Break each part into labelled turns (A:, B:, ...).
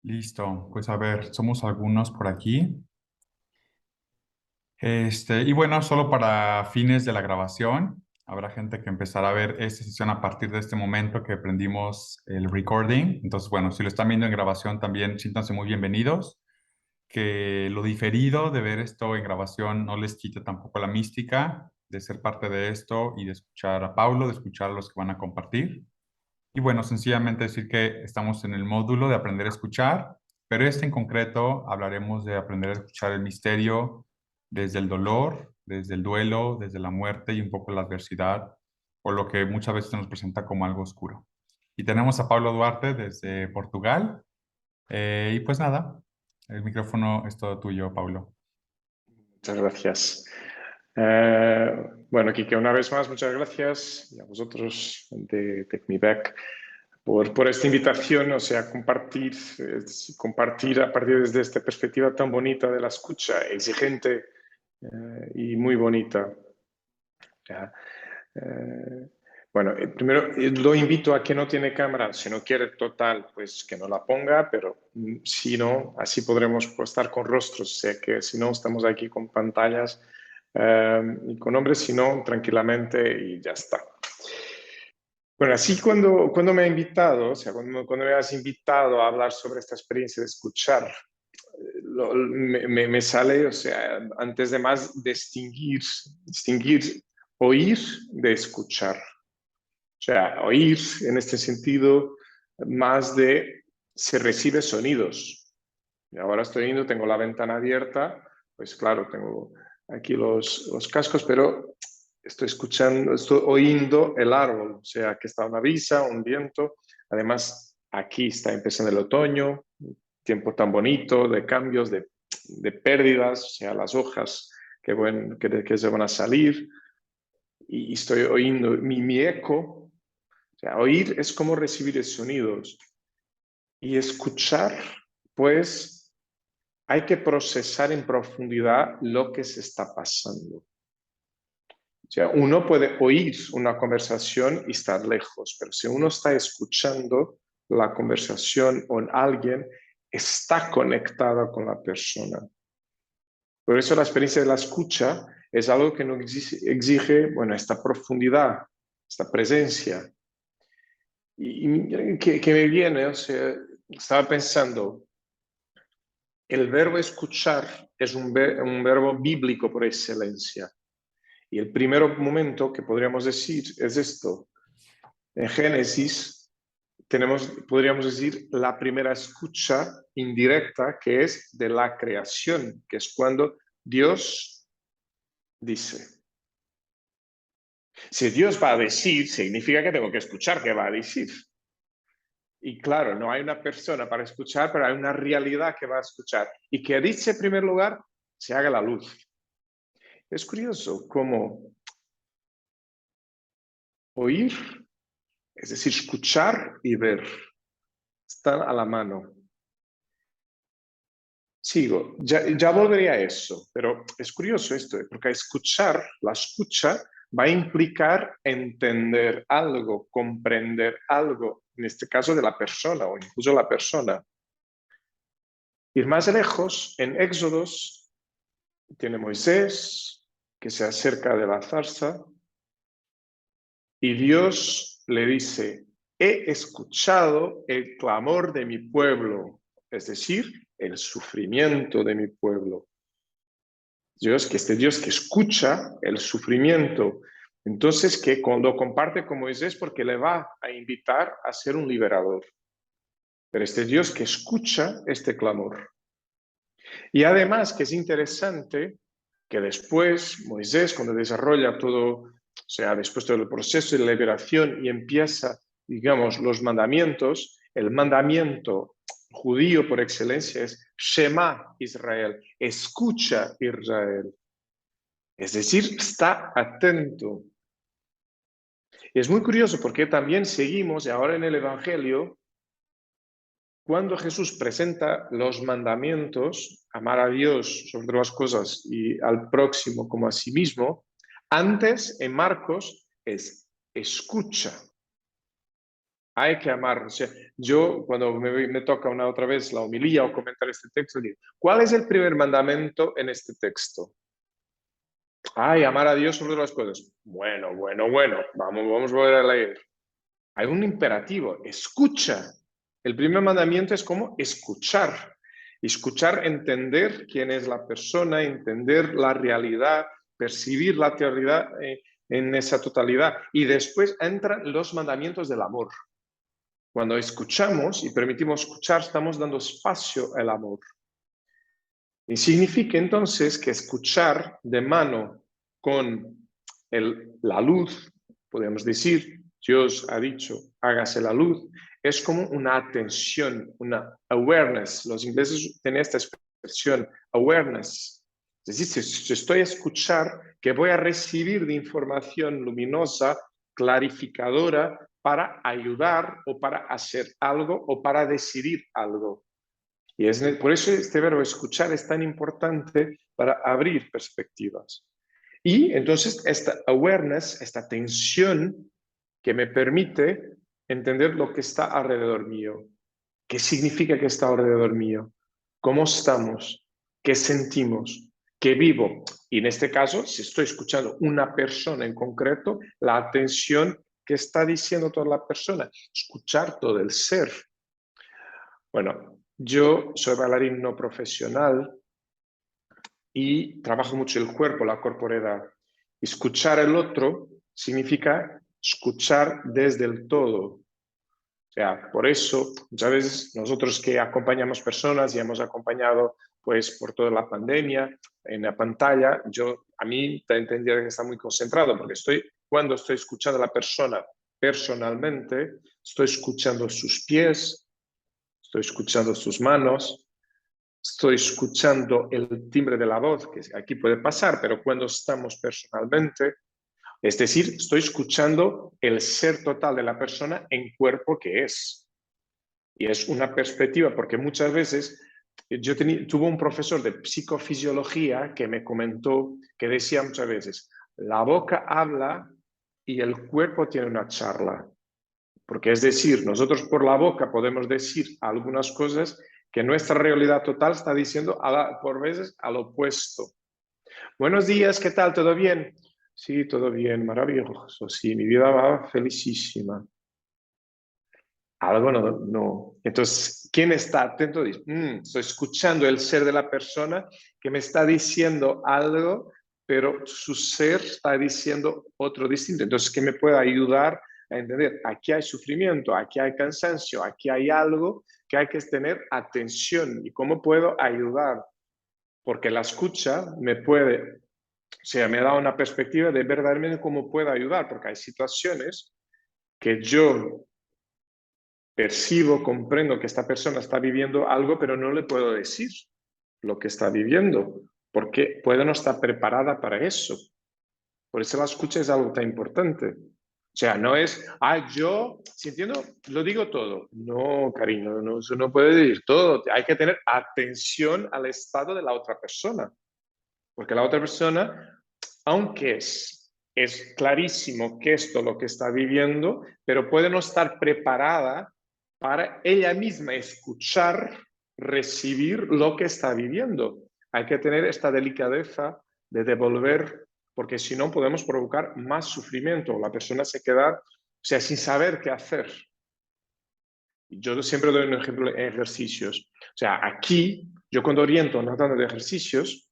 A: Listo, pues a ver, somos algunos por aquí. Y bueno, solo para fines de la grabación, habrá gente que empezará a ver esta sesión a partir de este momento que prendimos el recording. Entonces, bueno, si lo están viendo en grabación también, siéntanse muy bienvenidos. Que lo diferido de ver esto en grabación no les quite tampoco la mística de ser parte de esto y de escuchar a Paulo, de escuchar a los que van a compartir. Y bueno, sencillamente decir que estamos en el módulo de aprender a escuchar, pero en concreto hablaremos de aprender a escuchar el misterio desde el dolor, desde el duelo, desde la muerte y un poco la adversidad, o lo que muchas veces se nos presenta como algo oscuro. Y tenemos a Pablo Duarte desde Portugal. Y pues nada, el micrófono es todo tuyo, Pablo.
B: Muchas gracias. Bueno, Quique, una vez más, muchas gracias y a vosotros de TechMeBack por esta invitación, o sea, compartir a partir de esta perspectiva tan bonita de la escucha, exigente y muy bonita. Ya. Eh, bueno, primero lo invito a que no tiene cámara, si no quiere total, pues que no la ponga, pero si no, así podremos estar con rostros, o sea que si no, estamos aquí con pantallas y con nombres, si no, tranquilamente y ya está. Bueno, así cuando me ha invitado, o sea, cuando me has invitado a hablar sobre esta experiencia de escuchar, me sale, o sea, antes de más, distinguir oír de escuchar. O sea, oír en este sentido más de se recibe sonidos. Y ahora estoy oyendo, tengo la ventana abierta, pues claro, tengo aquí los cascos, pero estoy escuchando, estoy oyendo el árbol, o sea, que está una brisa, un viento. Además, aquí está empezando el otoño, tiempo tan bonito de cambios, de pérdidas, o sea, las hojas que se van a salir. Y estoy oyendo mi eco. O sea, oír es como recibir sonidos. Y escuchar, pues, hay que procesar en profundidad lo que se está pasando. O sea, uno puede oír una conversación y estar lejos, pero si uno está escuchando la conversación con alguien, está conectada con la persona. Por eso la experiencia de la escucha es algo que nos exige, bueno, esta profundidad, esta presencia. Y que me viene, o sea, estaba pensando, el verbo escuchar es un verbo bíblico por excelencia. Y el primer momento que podríamos decir es esto. En Génesis podríamos decir, la primera escucha indirecta que es de la creación, que es cuando Dios dice. Si Dios va a decir, significa que tengo que escuchar qué va a decir. Y claro, no hay una persona para escuchar, pero hay una realidad que va a escuchar. Y que dice en primer lugar, se haga la luz. Es curioso cómo oír, es decir, escuchar y ver, están a la mano. Sigo, ya volveré a eso, pero es curioso esto, porque escuchar, la escucha va a implicar entender algo, comprender algo, en este caso de la persona o incluso la persona. Ir más lejos, en Éxodos, tiene Moisés que se acerca de la zarza y Dios le dice, he escuchado el clamor de mi pueblo, es decir, el sufrimiento de mi pueblo. Dios que escucha el sufrimiento, entonces que cuando comparte con Moisés porque le va a invitar a ser un liberador. Pero este Dios que escucha este clamor. Y además que es interesante que después Moisés, cuando desarrolla todo, o sea, después todo el proceso de liberación y empieza, digamos, los mandamientos, el mandamiento judío por excelencia es Shema Israel, escucha Israel. Es decir, está atento. Y es muy curioso porque también seguimos, y ahora en el Evangelio, cuando Jesús presenta los mandamientos, amar a Dios sobre todas las cosas y al próximo como a sí mismo, antes en Marcos es escucha. Hay que amar. O sea, yo cuando me toca una otra vez la homilía o comentar este texto, digo, ¿cuál es el primer mandamiento en este texto? Ay, amar a Dios sobre las cosas. Bueno, bueno, bueno, vamos a volver a leer. Hay un imperativo, escucha. El primer mandamiento es como escuchar. Escuchar, entender quién es la persona, entender la realidad, percibir la realidad en esa totalidad. Y después entran los mandamientos del amor. Cuando escuchamos y permitimos escuchar, estamos dando espacio al amor. Y significa entonces que escuchar de mano con la luz, podemos decir, Dios ha dicho, hágase la luz, es como una atención, una awareness. Los ingleses tienen esta expresión, awareness. Es decir, si estoy a escuchar, que voy a recibir de información luminosa, clarificadora, para ayudar o para hacer algo o para decidir algo. Y por eso este verbo escuchar es tan importante para abrir perspectivas. Y entonces esta awareness, esta atención que me permite entender lo que está alrededor mío. ¿Qué significa que está alrededor mío? ¿Cómo estamos? ¿Qué sentimos? ¿Qué vivo? Y en este caso, si estoy escuchando una persona en concreto, la atención que está diciendo toda la persona, escuchar todo el ser. Bueno, yo soy bailarín no profesional y trabajo mucho el cuerpo, la corporalidad. Escuchar el otro significa escuchar desde el todo. O sea, por eso muchas veces nosotros que acompañamos personas y hemos acompañado pues por toda la pandemia en la pantalla, a mí te entendía que está muy concentrado porque cuando estoy escuchando a la persona personalmente, estoy escuchando sus pies, estoy escuchando sus manos, estoy escuchando el timbre de la voz, que aquí puede pasar, pero cuando estamos personalmente, es decir, estoy escuchando el ser total de la persona en cuerpo que es. Y es una perspectiva, porque muchas veces tuve un profesor de psicofisiología que me comentó, que decía muchas veces, la boca habla y el cuerpo tiene una charla. Porque es decir, nosotros por la boca podemos decir algunas cosas que nuestra realidad total está diciendo por veces al opuesto. Buenos días, ¿qué tal? ¿Todo bien? Sí, todo bien, maravilloso. Sí, mi vida va felicísima. Algo no. Entonces, ¿quién está atento? Dice, estoy escuchando el ser de la persona que me está diciendo algo, pero su ser está diciendo otro distinto. Entonces, ¿qué me puede ayudar a entender? Aquí hay sufrimiento, aquí hay cansancio, aquí hay algo que hay que tener atención. ¿Y cómo puedo ayudar? Porque la escucha me da una perspectiva de verdaderamente cómo puedo ayudar, porque hay situaciones que yo percibo, comprendo que esta persona está viviendo algo, pero no le puedo decir lo que está viviendo, porque puede no estar preparada para eso. Por eso la escucha es algo tan importante. O sea, no es, yo, si entiendo, lo digo todo. No, cariño, no, eso no puede decir todo. Hay que tener atención al estado de la otra persona, porque la otra persona, aunque es clarísimo que esto es lo que está viviendo, pero puede no estar preparada para ella misma escuchar, recibir lo que está viviendo. Hay que tener esta delicadeza de devolver, porque si no podemos provocar más sufrimiento. La persona se queda, sin saber qué hacer. Yo siempre doy un ejemplo en ejercicios. O sea, aquí, yo cuando oriento una tanda de ejercicios,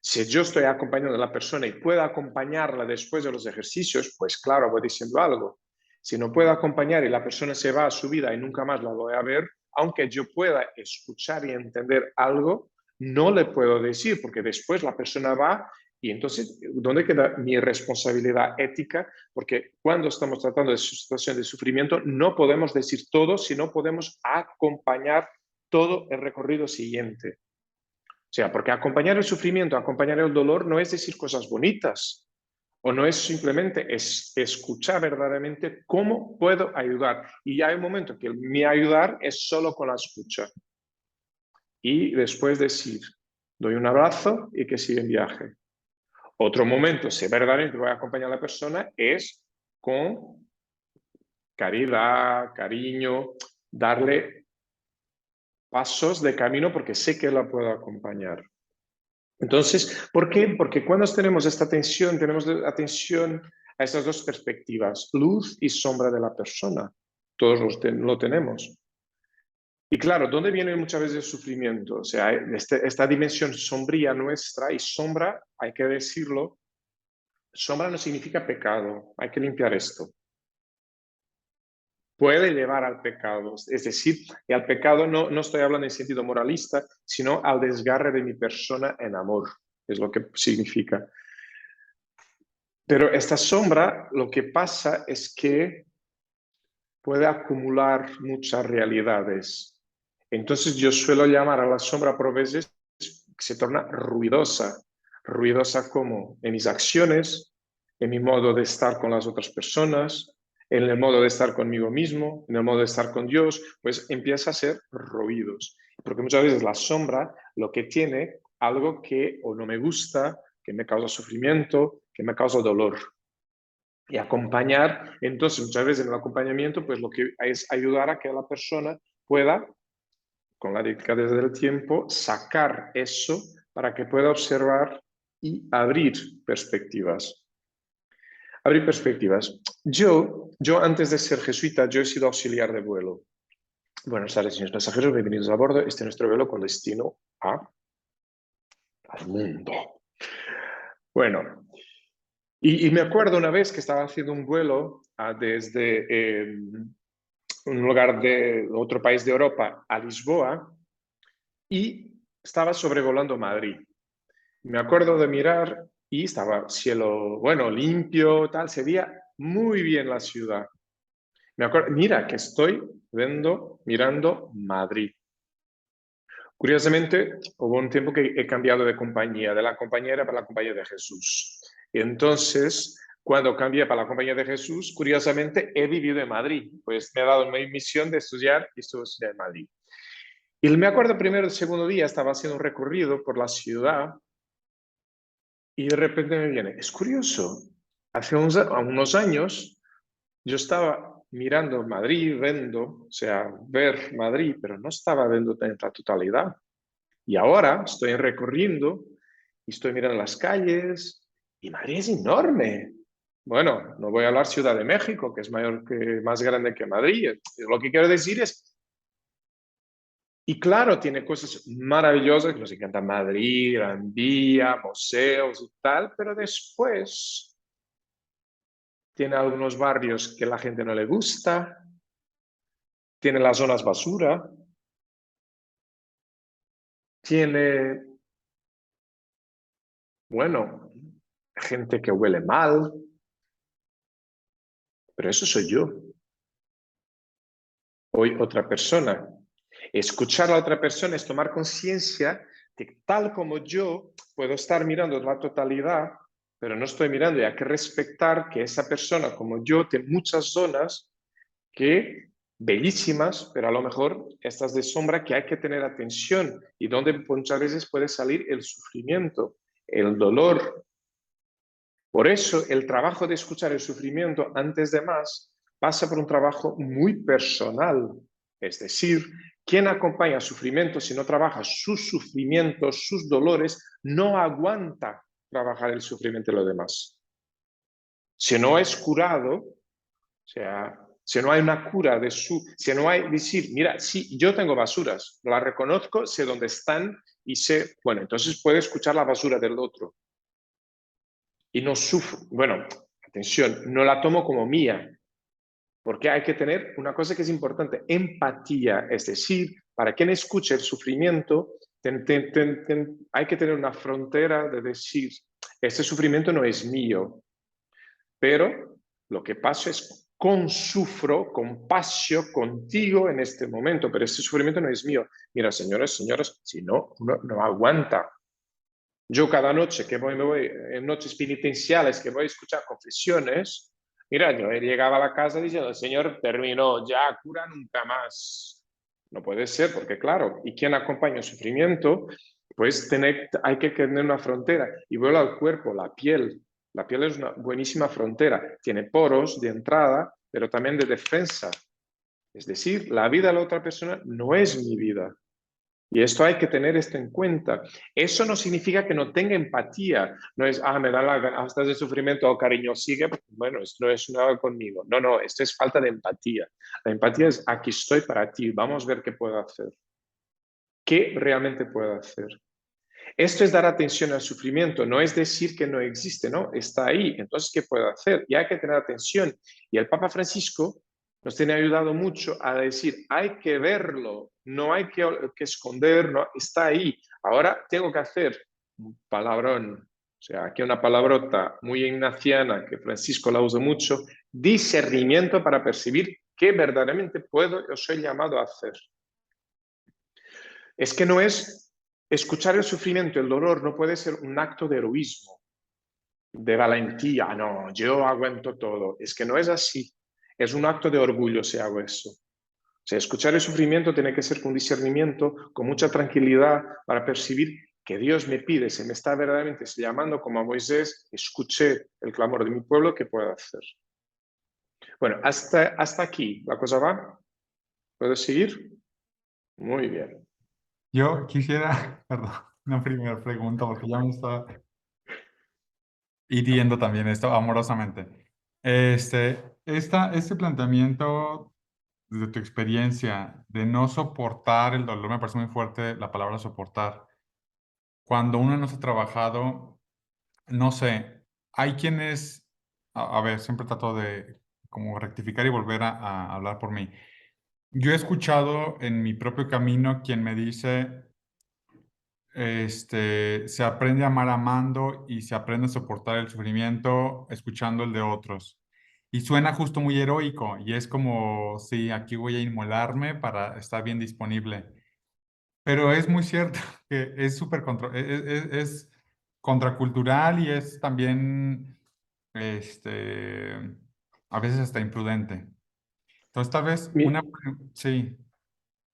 B: si yo estoy acompañando a la persona y puedo acompañarla después de los ejercicios, pues claro, voy diciendo algo. Si no puedo acompañar y la persona se va a su vida y nunca más la voy a ver, aunque yo pueda escuchar y entender algo, no le puedo decir porque después la persona va y entonces, ¿dónde queda mi responsabilidad ética? Porque cuando estamos tratando de situación de sufrimiento, no podemos decir todo, sino podemos acompañar todo el recorrido siguiente. O sea, porque acompañar el sufrimiento, acompañar el dolor no es decir cosas bonitas o no es simplemente escuchar verdaderamente cómo puedo ayudar. Y hay un momento que mi ayudar es solo con la escucha. Y después decir, doy un abrazo y que siga en viaje. Otro momento, si verdaderamente voy a acompañar a la persona, es con caridad, cariño, darle pasos de camino porque sé que la puedo acompañar. Entonces, ¿por qué? Porque cuando tenemos tenemos atención a estas dos perspectivas, luz y sombra de la persona. Todos lo tenemos. Y claro, ¿dónde viene muchas veces el sufrimiento? O sea, esta dimensión sombría nuestra, y sombra, hay que decirlo, sombra no significa pecado, hay que limpiar esto. Puede llevar al pecado, es decir, y al pecado no estoy hablando en sentido moralista, sino al desgarre de mi persona en amor, es lo que significa. Pero esta sombra, lo que pasa es que puede acumular muchas realidades. Entonces yo suelo llamar a la sombra por veces que se torna ruidosa. Ruidosa como en mis acciones, en mi modo de estar con las otras personas, en el modo de estar conmigo mismo, en el modo de estar con Dios, pues empieza a ser ruidos. Porque muchas veces la sombra lo que tiene algo que o no me gusta, que me causa sufrimiento, que me causa dolor. Y acompañar, entonces muchas veces en el acompañamiento, pues lo que es ayudar a que la persona pueda, con la delicadeza del tiempo, sacar eso para que pueda observar y abrir perspectivas. Abrir perspectivas. Yo antes de ser jesuita, yo he sido auxiliar de vuelo. Buenas tardes, señores pasajeros, bienvenidos a bordo. Este es nuestro vuelo con destino al mundo. Bueno, y me acuerdo una vez que estaba haciendo un vuelo desde un lugar de otro país de Europa a Lisboa y estaba sobrevolando Madrid. Me acuerdo de mirar y estaba cielo, bueno, limpio, tal, se veía muy bien la ciudad. Me acuerdo, mira que estoy mirando Madrid. Curiosamente, hubo un tiempo que he cambiado de compañía, de la compañía era para la compañía de Jesús. Y entonces, cuando cambié para la compañía de Jesús, curiosamente he vivido en Madrid, pues me ha dado mi misión de estudiar y estuve en Madrid. Y me acuerdo primero, el segundo día, estaba haciendo un recorrido por la ciudad y de repente me viene, es curioso, hace unos años yo estaba mirando Madrid, ver Madrid, pero no estaba viendo en la totalidad. Y ahora estoy recorriendo y estoy mirando las calles y Madrid es enorme. Bueno, no voy a hablar Ciudad de México, que es más grande que Madrid. Lo que quiero decir es, y claro, tiene cosas maravillosas, que nos encanta Madrid, Gran Vía, museos y tal, pero después tiene algunos barrios que la gente no le gusta, tiene las zonas basura, tiene, bueno, gente que huele mal, pero eso soy yo. Hoy otra persona. Escuchar a la otra persona es tomar conciencia de que tal como yo puedo estar mirando la totalidad, pero no estoy mirando y hay que respetar que esa persona como yo tiene muchas zonas que bellísimas, pero a lo mejor estas de sombra que hay que tener atención y donde muchas veces puede salir el sufrimiento, el dolor. Por eso el trabajo de escuchar el sufrimiento antes de más pasa por un trabajo muy personal. Es decir, quien acompaña el sufrimiento, si no trabaja sus sufrimientos, sus dolores, no aguanta trabajar el sufrimiento de los demás. Si no es curado, o sea, si no hay una cura si no hay decir, mira, sí, yo tengo basuras, las reconozco, sé dónde están y sé, bueno, entonces puedo escuchar la basura del otro. Y no sufro, bueno, atención, no la tomo como mía, porque hay que tener una cosa que es importante, empatía, es decir, para quien escuche el sufrimiento, hay que tener una frontera de decir, este sufrimiento no es mío, pero lo que pasa es consufro, compasio contigo en este momento, pero este sufrimiento no es mío. Mira, señores, si no, uno no aguanta. Yo cada noche que me voy en noches penitenciales, que voy a escuchar confesiones, mira, yo llegaba a la casa diciendo, el Señor terminó, ya cura nunca más. No puede ser, porque claro, ¿y quién acompaña el sufrimiento? Pues hay que tener una frontera. Y vuelvo al cuerpo, la piel. La piel es una buenísima frontera. Tiene poros de entrada, pero también de defensa. Es decir, la vida de la otra persona no es mi vida. Y esto hay que tener esto en cuenta. Eso no significa que no tenga empatía. No es, me da la gana, estás de sufrimiento, oh, cariño, sigue. Bueno, esto no es nada conmigo. No, no, esto es falta de empatía. La empatía es, aquí estoy para ti, vamos a ver qué puedo hacer. ¿Qué realmente puedo hacer? Esto es dar atención al sufrimiento, no es decir que no existe, ¿no? Está ahí. Entonces, ¿qué puedo hacer? Y hay que tener atención. Y el Papa Francisco nos tiene ayudado mucho a decir, hay que verlo, no hay que esconder, no, está ahí. Ahora tengo que hacer un palabrón, o sea, aquí una palabrota muy ignaciana que Francisco la usa mucho, discernimiento para percibir qué verdaderamente puedo o soy llamado a hacer. Es que no es escuchar el sufrimiento, el dolor, no puede ser un acto de heroísmo, de valentía. No, yo aguanto todo. Es que no es así. Es un acto de orgullo si hago eso. O sea, escuchar el sufrimiento tiene que ser con discernimiento, con mucha tranquilidad para percibir que Dios me pide, se me está verdaderamente llamando como a Moisés, escuché el clamor de mi pueblo, ¿qué puedo hacer? Bueno, hasta aquí, ¿la cosa va? ¿Puedo seguir? Muy bien.
A: Yo quisiera, perdón, una primera pregunta porque ya me está hiriendo también esto amorosamente. Este planteamiento de tu experiencia de no soportar el dolor, me parece muy fuerte la palabra soportar. Cuando uno no se ha trabajado, no sé, hay quienes, a ver, siempre trato de como rectificar y volver a hablar por mí. Yo he escuchado en mi propio camino quien me dice, se aprende a amar amando y se aprende a soportar el sufrimiento escuchando el de otros. Y suena justo muy heroico y es como, sí, aquí voy a inmolarme para estar bien disponible. Pero es muy cierto que es súper es contracultural y es también, este, a veces hasta imprudente. Entonces, tal vez una, sí.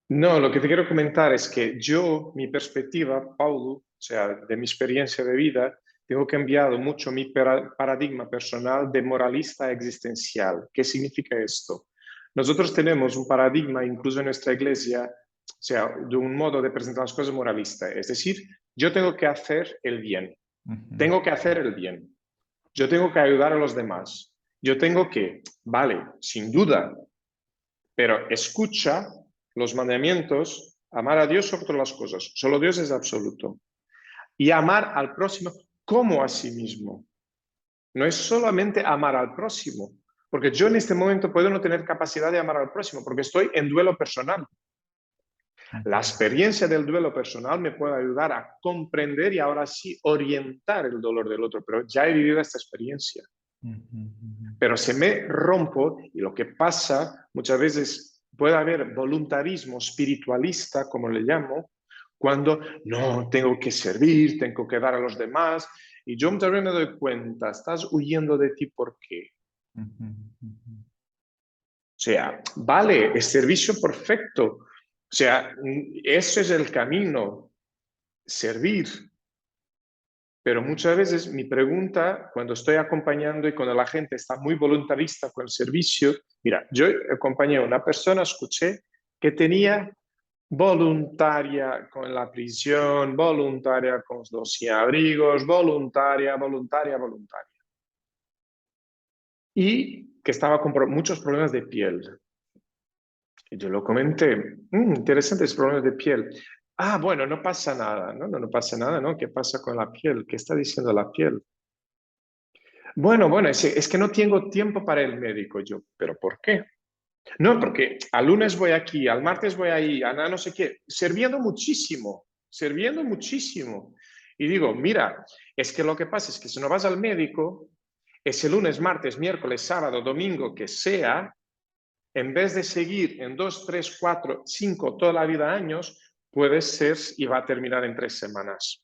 B: No, lo que te quiero comentar es que yo, mi perspectiva, Paulo, o sea, de mi experiencia de vida, tengo cambiado mucho mi paradigma personal de moralista existencial. ¿Qué significa esto? Nosotros tenemos un paradigma, incluso en nuestra iglesia, o sea, de un modo de presentar las cosas moralista. Es decir, yo tengo que hacer el bien.
A: Ujú,
B: Tengo que hacer el bien. Yo tengo que ayudar a los demás. Yo tengo que, vale, sin duda, pero escucha los mandamientos, amar a Dios sobre todas las cosas. Solo Dios es absoluto. Y amar al próximo como a sí mismo. No es solamente amar al próximo, porque yo en este momento puedo no tener capacidad de amar al próximo, porque estoy en duelo personal. La
A: ujú,
B: experiencia del duelo personal me puede ayudar a comprender y ahora sí orientar el dolor del otro, pero ya he vivido esta experiencia.
A: ujú, ujú.
B: Pero se me rompo y lo que pasa muchas veces puede haber voluntarismo espiritualista, como le llamo, cuando no, tengo que servir, tengo que dar a los demás. Y yo muchas veces me doy cuenta, estás huyendo de ti, ¿por qué?
A: Ujú, ujú.
B: O sea, vale, es servicio perfecto. O sea, eso es el camino, servir. Pero muchas veces mi pregunta, cuando estoy acompañando y cuando la gente está muy voluntarista con el servicio, mira, yo acompañé a una persona, escuché que tenía voluntaria con la prisión, voluntaria con los sin-abrigos, voluntaria. Y que estaba con muchos problemas de piel. Y yo lo comenté, interesantes problemas de piel. Ah, bueno, no pasa nada, no pasa nada, ¿no? ¿Qué pasa con la piel? ¿Qué está diciendo la piel? Bueno, es que no tengo tiempo para el médico. Yo, ¿pero por qué? No, porque al lunes voy aquí, al martes voy ahí, a no sé qué, sirviendo muchísimo. Y digo, mira, es que lo que pasa es que si no vas al médico, ese lunes, martes, miércoles, sábado, domingo, que sea, en vez de seguir en 2, 3, 4, 5, toda la vida años, puede ser y va a terminar en 3 semanas.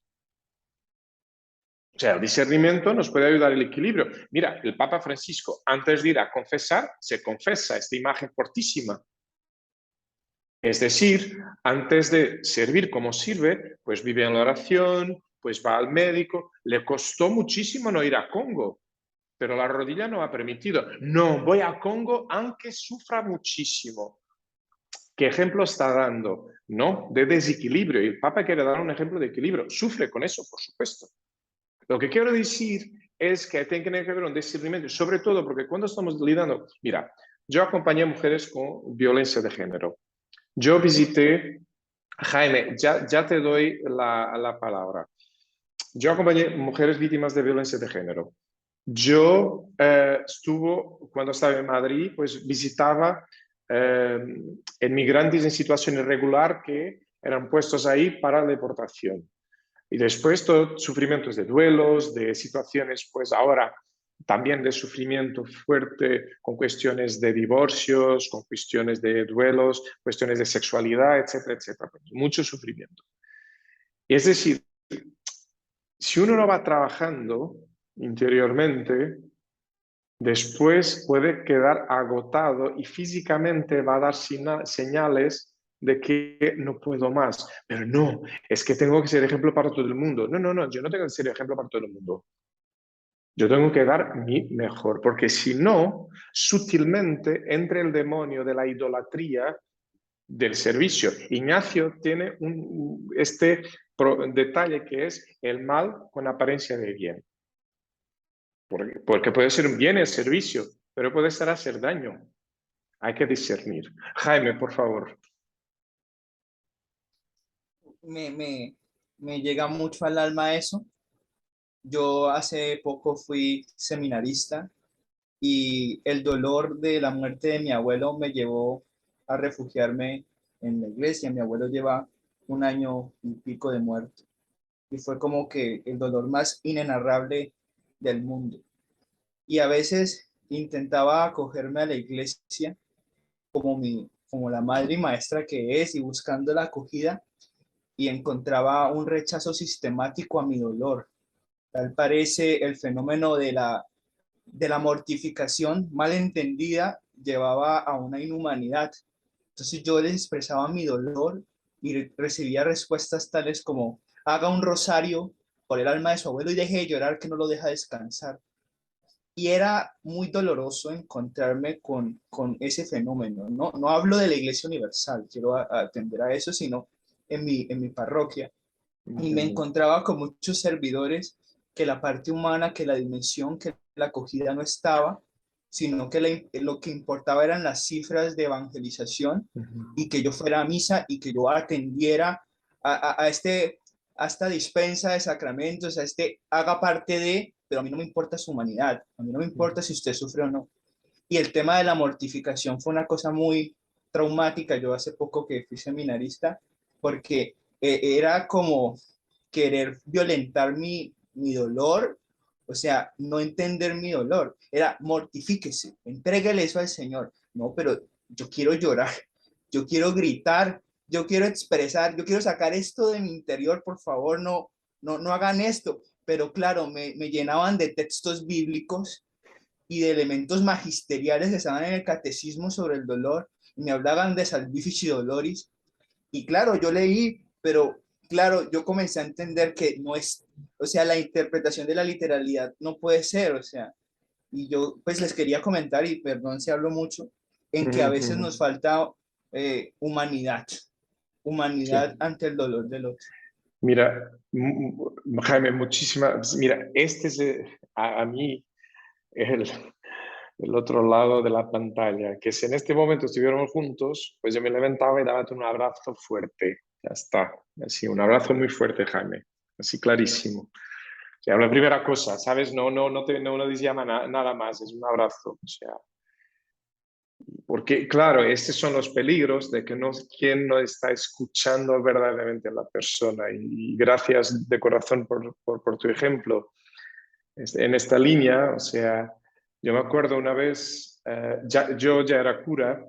B: O sea, el discernimiento nos puede ayudar al equilibrio. Mira, el Papa Francisco, antes de ir a confesar, se confesa esta imagen fortísima. Es decir, antes de servir como sirve, pues vive en la oración, pues va al médico. Le costó muchísimo no ir a Congo. pero la rodilla no ha permitido. No, voy a Congo aunque sufra muchísimo. ¿Qué ejemplo está dando? No, de desequilibrio. Y el Papa quiere dar un ejemplo de equilibrio. Sufre con eso, por supuesto. Lo que quiero decir es que tiene que haber un discernimiento, sobre todo porque cuando estamos lidiando, mira, yo acompañé a mujeres con violencia de género. Yo visité, Jaime, ya te doy la palabra. Yo acompañé mujeres víctimas de violencia de género. Yo cuando estaba en Madrid, pues visitaba inmigrantes en situación irregular que eran puestos ahí para deportación. Y después todo sufrimientos de duelos, de situaciones, pues ahora también de sufrimiento fuerte con cuestiones de divorcios, con cuestiones de duelos, cuestiones de sexualidad, etcétera, etcétera. Mucho sufrimiento. Y es decir, si uno no va trabajando interiormente, después puede quedar agotado y físicamente va a dar señales de que no puedo más. Pero no, es que tengo que ser ejemplo para todo el mundo. No, no, no, yo no tengo que ser ejemplo para todo el mundo. Yo tengo que dar mi mejor, porque si no, sutilmente entra el demonio de la idolatría del servicio. Ignacio tiene este detalle que es el mal con apariencia de bien. Porque puede ser un bien el servicio, pero puede estar a hacer daño. Hay que discernir. Jaime, por favor.
C: Me, me, me llega mucho al alma eso. Yo hace poco fui seminarista y el dolor de la muerte de mi abuelo me llevó a refugiarme en la iglesia. Mi abuelo lleva 1 año y pico de muerto y fue como que el dolor más inenarrable del mundo. Y a veces intentaba acogerme a la iglesia como la madre y maestra que es y buscando la acogida y encontraba un rechazo sistemático a mi dolor. Tal parece el fenómeno de la mortificación mal entendida llevaba a una inhumanidad. Entonces yo les expresaba mi dolor y recibía respuestas tales como, haga un rosario por el alma de su abuelo y deje de llorar que no lo deja descansar. Y era muy doloroso encontrarme con ese fenómeno. No hablo de la Iglesia Universal, quiero atender a eso, sino en mi parroquia. Y me encontraba con muchos servidores que la parte humana, que la dimensión, que la acogida no estaba, sino que lo que importaba eran las cifras de evangelización y que yo fuera a misa y que yo atendiera a esta dispensa de sacramentos, haga parte de, pero a mí no me importa su humanidad, a mí no me importa si usted sufre o no. Y el tema de la mortificación fue una cosa muy traumática. Yo hace poco que fui seminarista, porque era como querer violentar mi dolor, o sea, no entender mi dolor. Era mortifíquese, entréguele eso al Señor. No, pero yo quiero llorar, yo quiero gritar, yo quiero expresar, yo quiero sacar esto de mi interior, por favor, no hagan esto. Pero claro, me llenaban de textos bíblicos y de elementos magisteriales que estaban en el catecismo sobre el dolor, y me hablaban de salvifici doloris, y claro, yo leí, pero claro, yo comencé a entender que no es, o sea, la interpretación de la literalidad no puede ser, o sea, y yo pues les quería comentar, y perdón si hablo mucho, en que a veces nos falta humanidad, humanidad
B: Sí.
C: ante el dolor del otro.
B: Mira, Jaime, muchísimas. Mira, este es a mí el otro lado de la pantalla, que si en este momento estuviéramos juntos, pues yo me levantaba y daba un abrazo fuerte. Ya está. Así, un abrazo muy fuerte, Jaime. Así clarísimo. O sea, la primera cosa, ¿sabes? No decía nada más, es un abrazo. O sea, porque, claro, estos son los peligros de que quien no está escuchando verdaderamente a la persona. Y gracias de corazón por tu ejemplo. En esta línea, o sea, yo me acuerdo una vez, yo ya era cura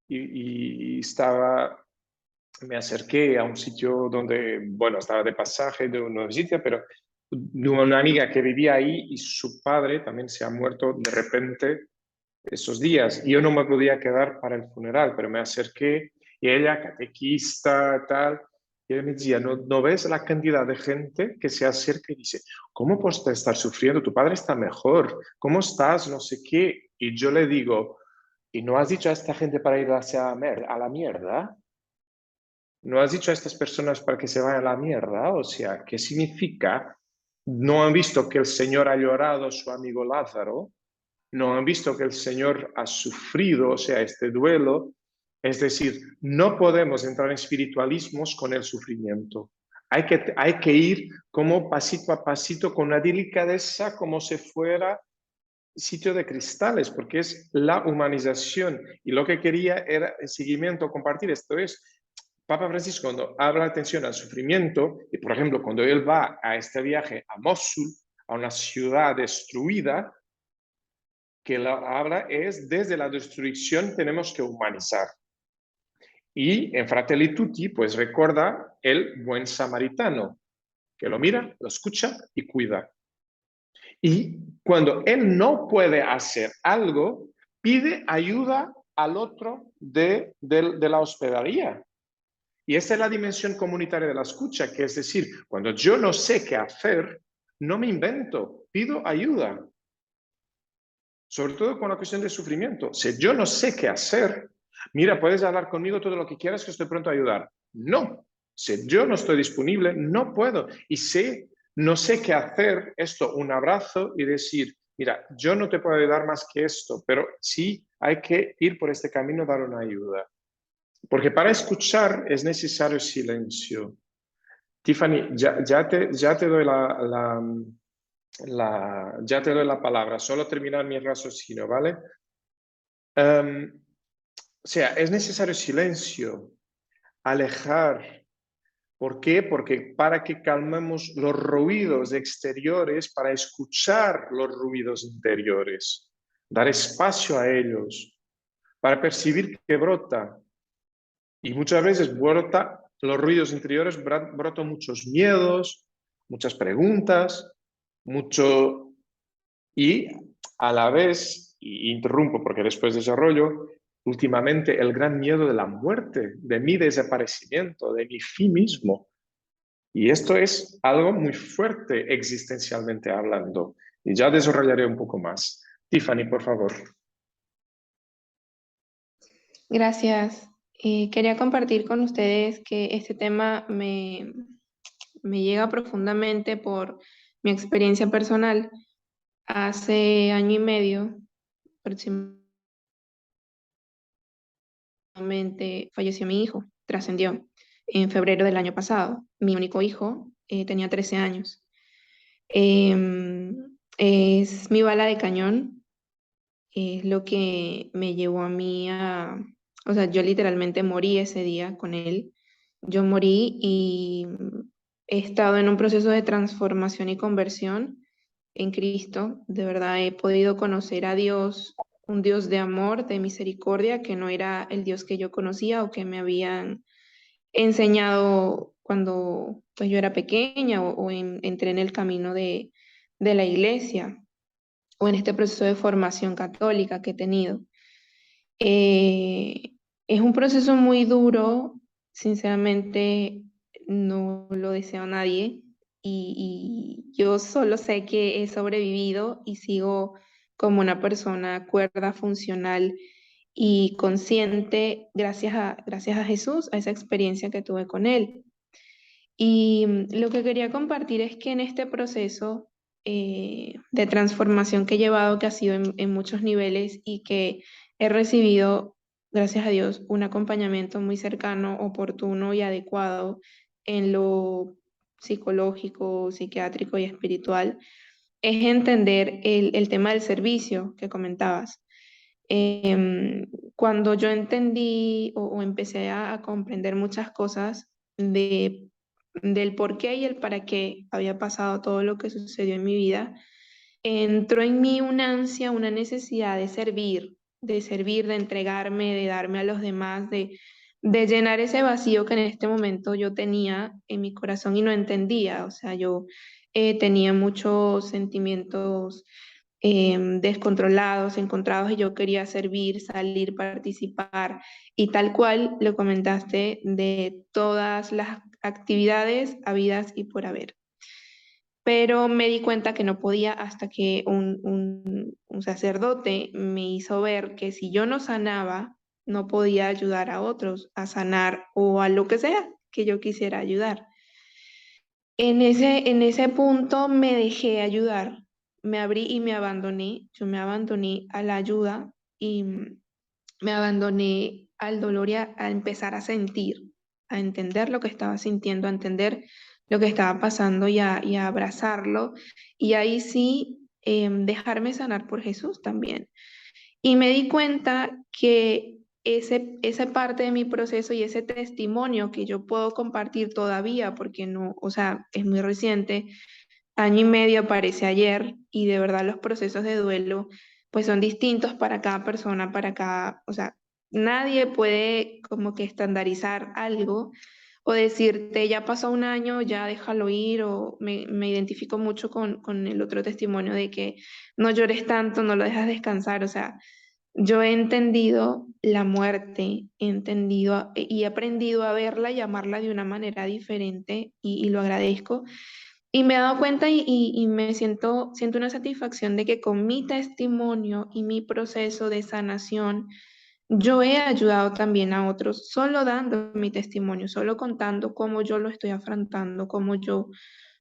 B: y me acerqué a un sitio donde, bueno, estaba de pasaje de una visita, pero de una amiga que vivía ahí y su padre también se ha muerto de repente esos días. Y yo no me podía quedar para el funeral, pero me acerqué y ella, catequista, tal, Y él me decía, ¿no ves la cantidad de gente que se acerca y dice, ¿cómo puedes estar sufriendo? Tu padre está mejor, ¿cómo estás? No sé qué. Y yo le digo, ¿y no has dicho a esta gente para ir a la mierda? ¿No has dicho a estas personas para que se vayan a la mierda? O sea, ¿qué significa? ¿No han visto que el Señor ha llorado a su amigo Lázaro? ¿No han visto que el Señor ha sufrido, o sea, este duelo? Es decir, no podemos entrar en espiritualismos con el sufrimiento. Hay que ir como pasito a pasito, con una delicadeza, como si fuera sitio de cristales, porque es la humanización. Y lo que quería era el seguimiento, compartir esto es, Papa Francisco cuando habla atención al sufrimiento, y por ejemplo cuando él va a este viaje a Mosul, a una ciudad destruida, que la habla es desde la destrucción tenemos que humanizar. Y en Fratelli Tutti, pues recuerda el buen samaritano, que lo mira, lo escucha y cuida. Y cuando él no puede hacer algo, pide ayuda al otro de la hospedería. Y esa es la dimensión comunitaria de la escucha, que es decir, cuando yo no sé qué hacer, no me invento, pido ayuda. Sobre todo con la cuestión del sufrimiento. Si yo no sé qué hacer, mira, puedes hablar conmigo todo lo que quieras, que estoy pronto a ayudar. No, si yo no estoy disponible, no puedo. Y si no sé qué hacer, esto, un abrazo y decir, mira, yo no te puedo ayudar más que esto, pero sí hay que ir por este camino, dar una ayuda. Porque para escuchar es necesario silencio. Tiffany, ya te doy ya te doy la palabra, solo terminar mi raciocinio, ¿vale? O sea, es necesario silencio, alejar. ¿Por qué? Porque para que calmemos los ruidos exteriores, para escuchar los ruidos interiores, dar espacio a ellos, para percibir que brota. Y muchas veces brota los ruidos interiores, brotan muchos miedos, muchas preguntas, mucho. Y a la vez, y interrumpo porque después desarrollo, últimamente el gran miedo de la muerte, de mi desaparecimiento, de mi fin mismo. Y esto es algo muy fuerte existencialmente hablando. Y ya desarrollaré un poco más. Tiffany, por favor.
D: Gracias. Quería compartir con ustedes que este tema me llega profundamente por mi experiencia personal. Hace año y medio aproximadamente falleció mi hijo, trascendió en febrero del año pasado. Mi único hijo tenía 13 años. Es mi bala de cañón, es lo que me llevó a mí o sea, yo literalmente morí ese día con él. Yo morí y he estado en un proceso de transformación y conversión en Cristo. De verdad he podido conocer a Dios, un Dios de amor, de misericordia, que no era el Dios que yo conocía o que me habían enseñado cuando pues, yo era pequeña entré en el camino de la iglesia o en este proceso de formación católica que he tenido. Eh, es un proceso muy duro, sinceramente no lo deseo a nadie y yo solo sé que he sobrevivido y sigo como una persona cuerda, funcional y consciente gracias a Jesús, a esa experiencia que tuve con Él. Y lo que quería compartir es que en este proceso de transformación que he llevado, que ha sido en muchos niveles y que he recibido, gracias a Dios, un acompañamiento muy cercano, oportuno y adecuado en lo psicológico, psiquiátrico y espiritual, es entender el tema del servicio que comentabas. Cuando yo entendí o empecé a comprender muchas cosas del por qué y el para qué había pasado todo lo que sucedió en mi vida, entró en mí una ansia, una necesidad de servir, de entregarme, de darme a los demás, de llenar ese vacío que en este momento yo tenía en mi corazón y no entendía. O sea, yo tenía muchos sentimientos descontrolados, encontrados, y yo quería servir, salir, participar, y tal cual lo comentaste, de todas las actividades habidas y por haber. Pero me di cuenta que no podía hasta que un sacerdote me hizo ver que si yo no sanaba, no podía ayudar a otros a sanar o a lo que sea que yo quisiera ayudar. En ese punto me dejé ayudar, me abrí y me abandoné. Yo me abandoné a la ayuda y me abandoné al dolor y a empezar a sentir, a entender lo que estaba sintiendo, a entender lo que estaba pasando y a abrazarlo. Y ahí sí, dejarme sanar por Jesús también. Y me di cuenta que esa parte de mi proceso y ese testimonio que yo puedo compartir todavía, porque no, o sea, es muy reciente, año y medio parece ayer, y de verdad los procesos de duelo pues son distintos para cada persona, para cada, o sea, nadie puede como que estandarizar algo o decirte ya pasó un año, ya déjalo ir, o me identifico mucho con el otro testimonio de que no llores tanto, no lo dejas descansar, o sea, yo he entendido la muerte, he entendido y he aprendido a verla y amarla de una manera diferente, y lo agradezco. Y me he dado cuenta y me siento una satisfacción de que con mi testimonio y mi proceso de sanación, yo he ayudado también a otros, solo dando mi testimonio, solo contando cómo yo lo estoy afrontando, cómo yo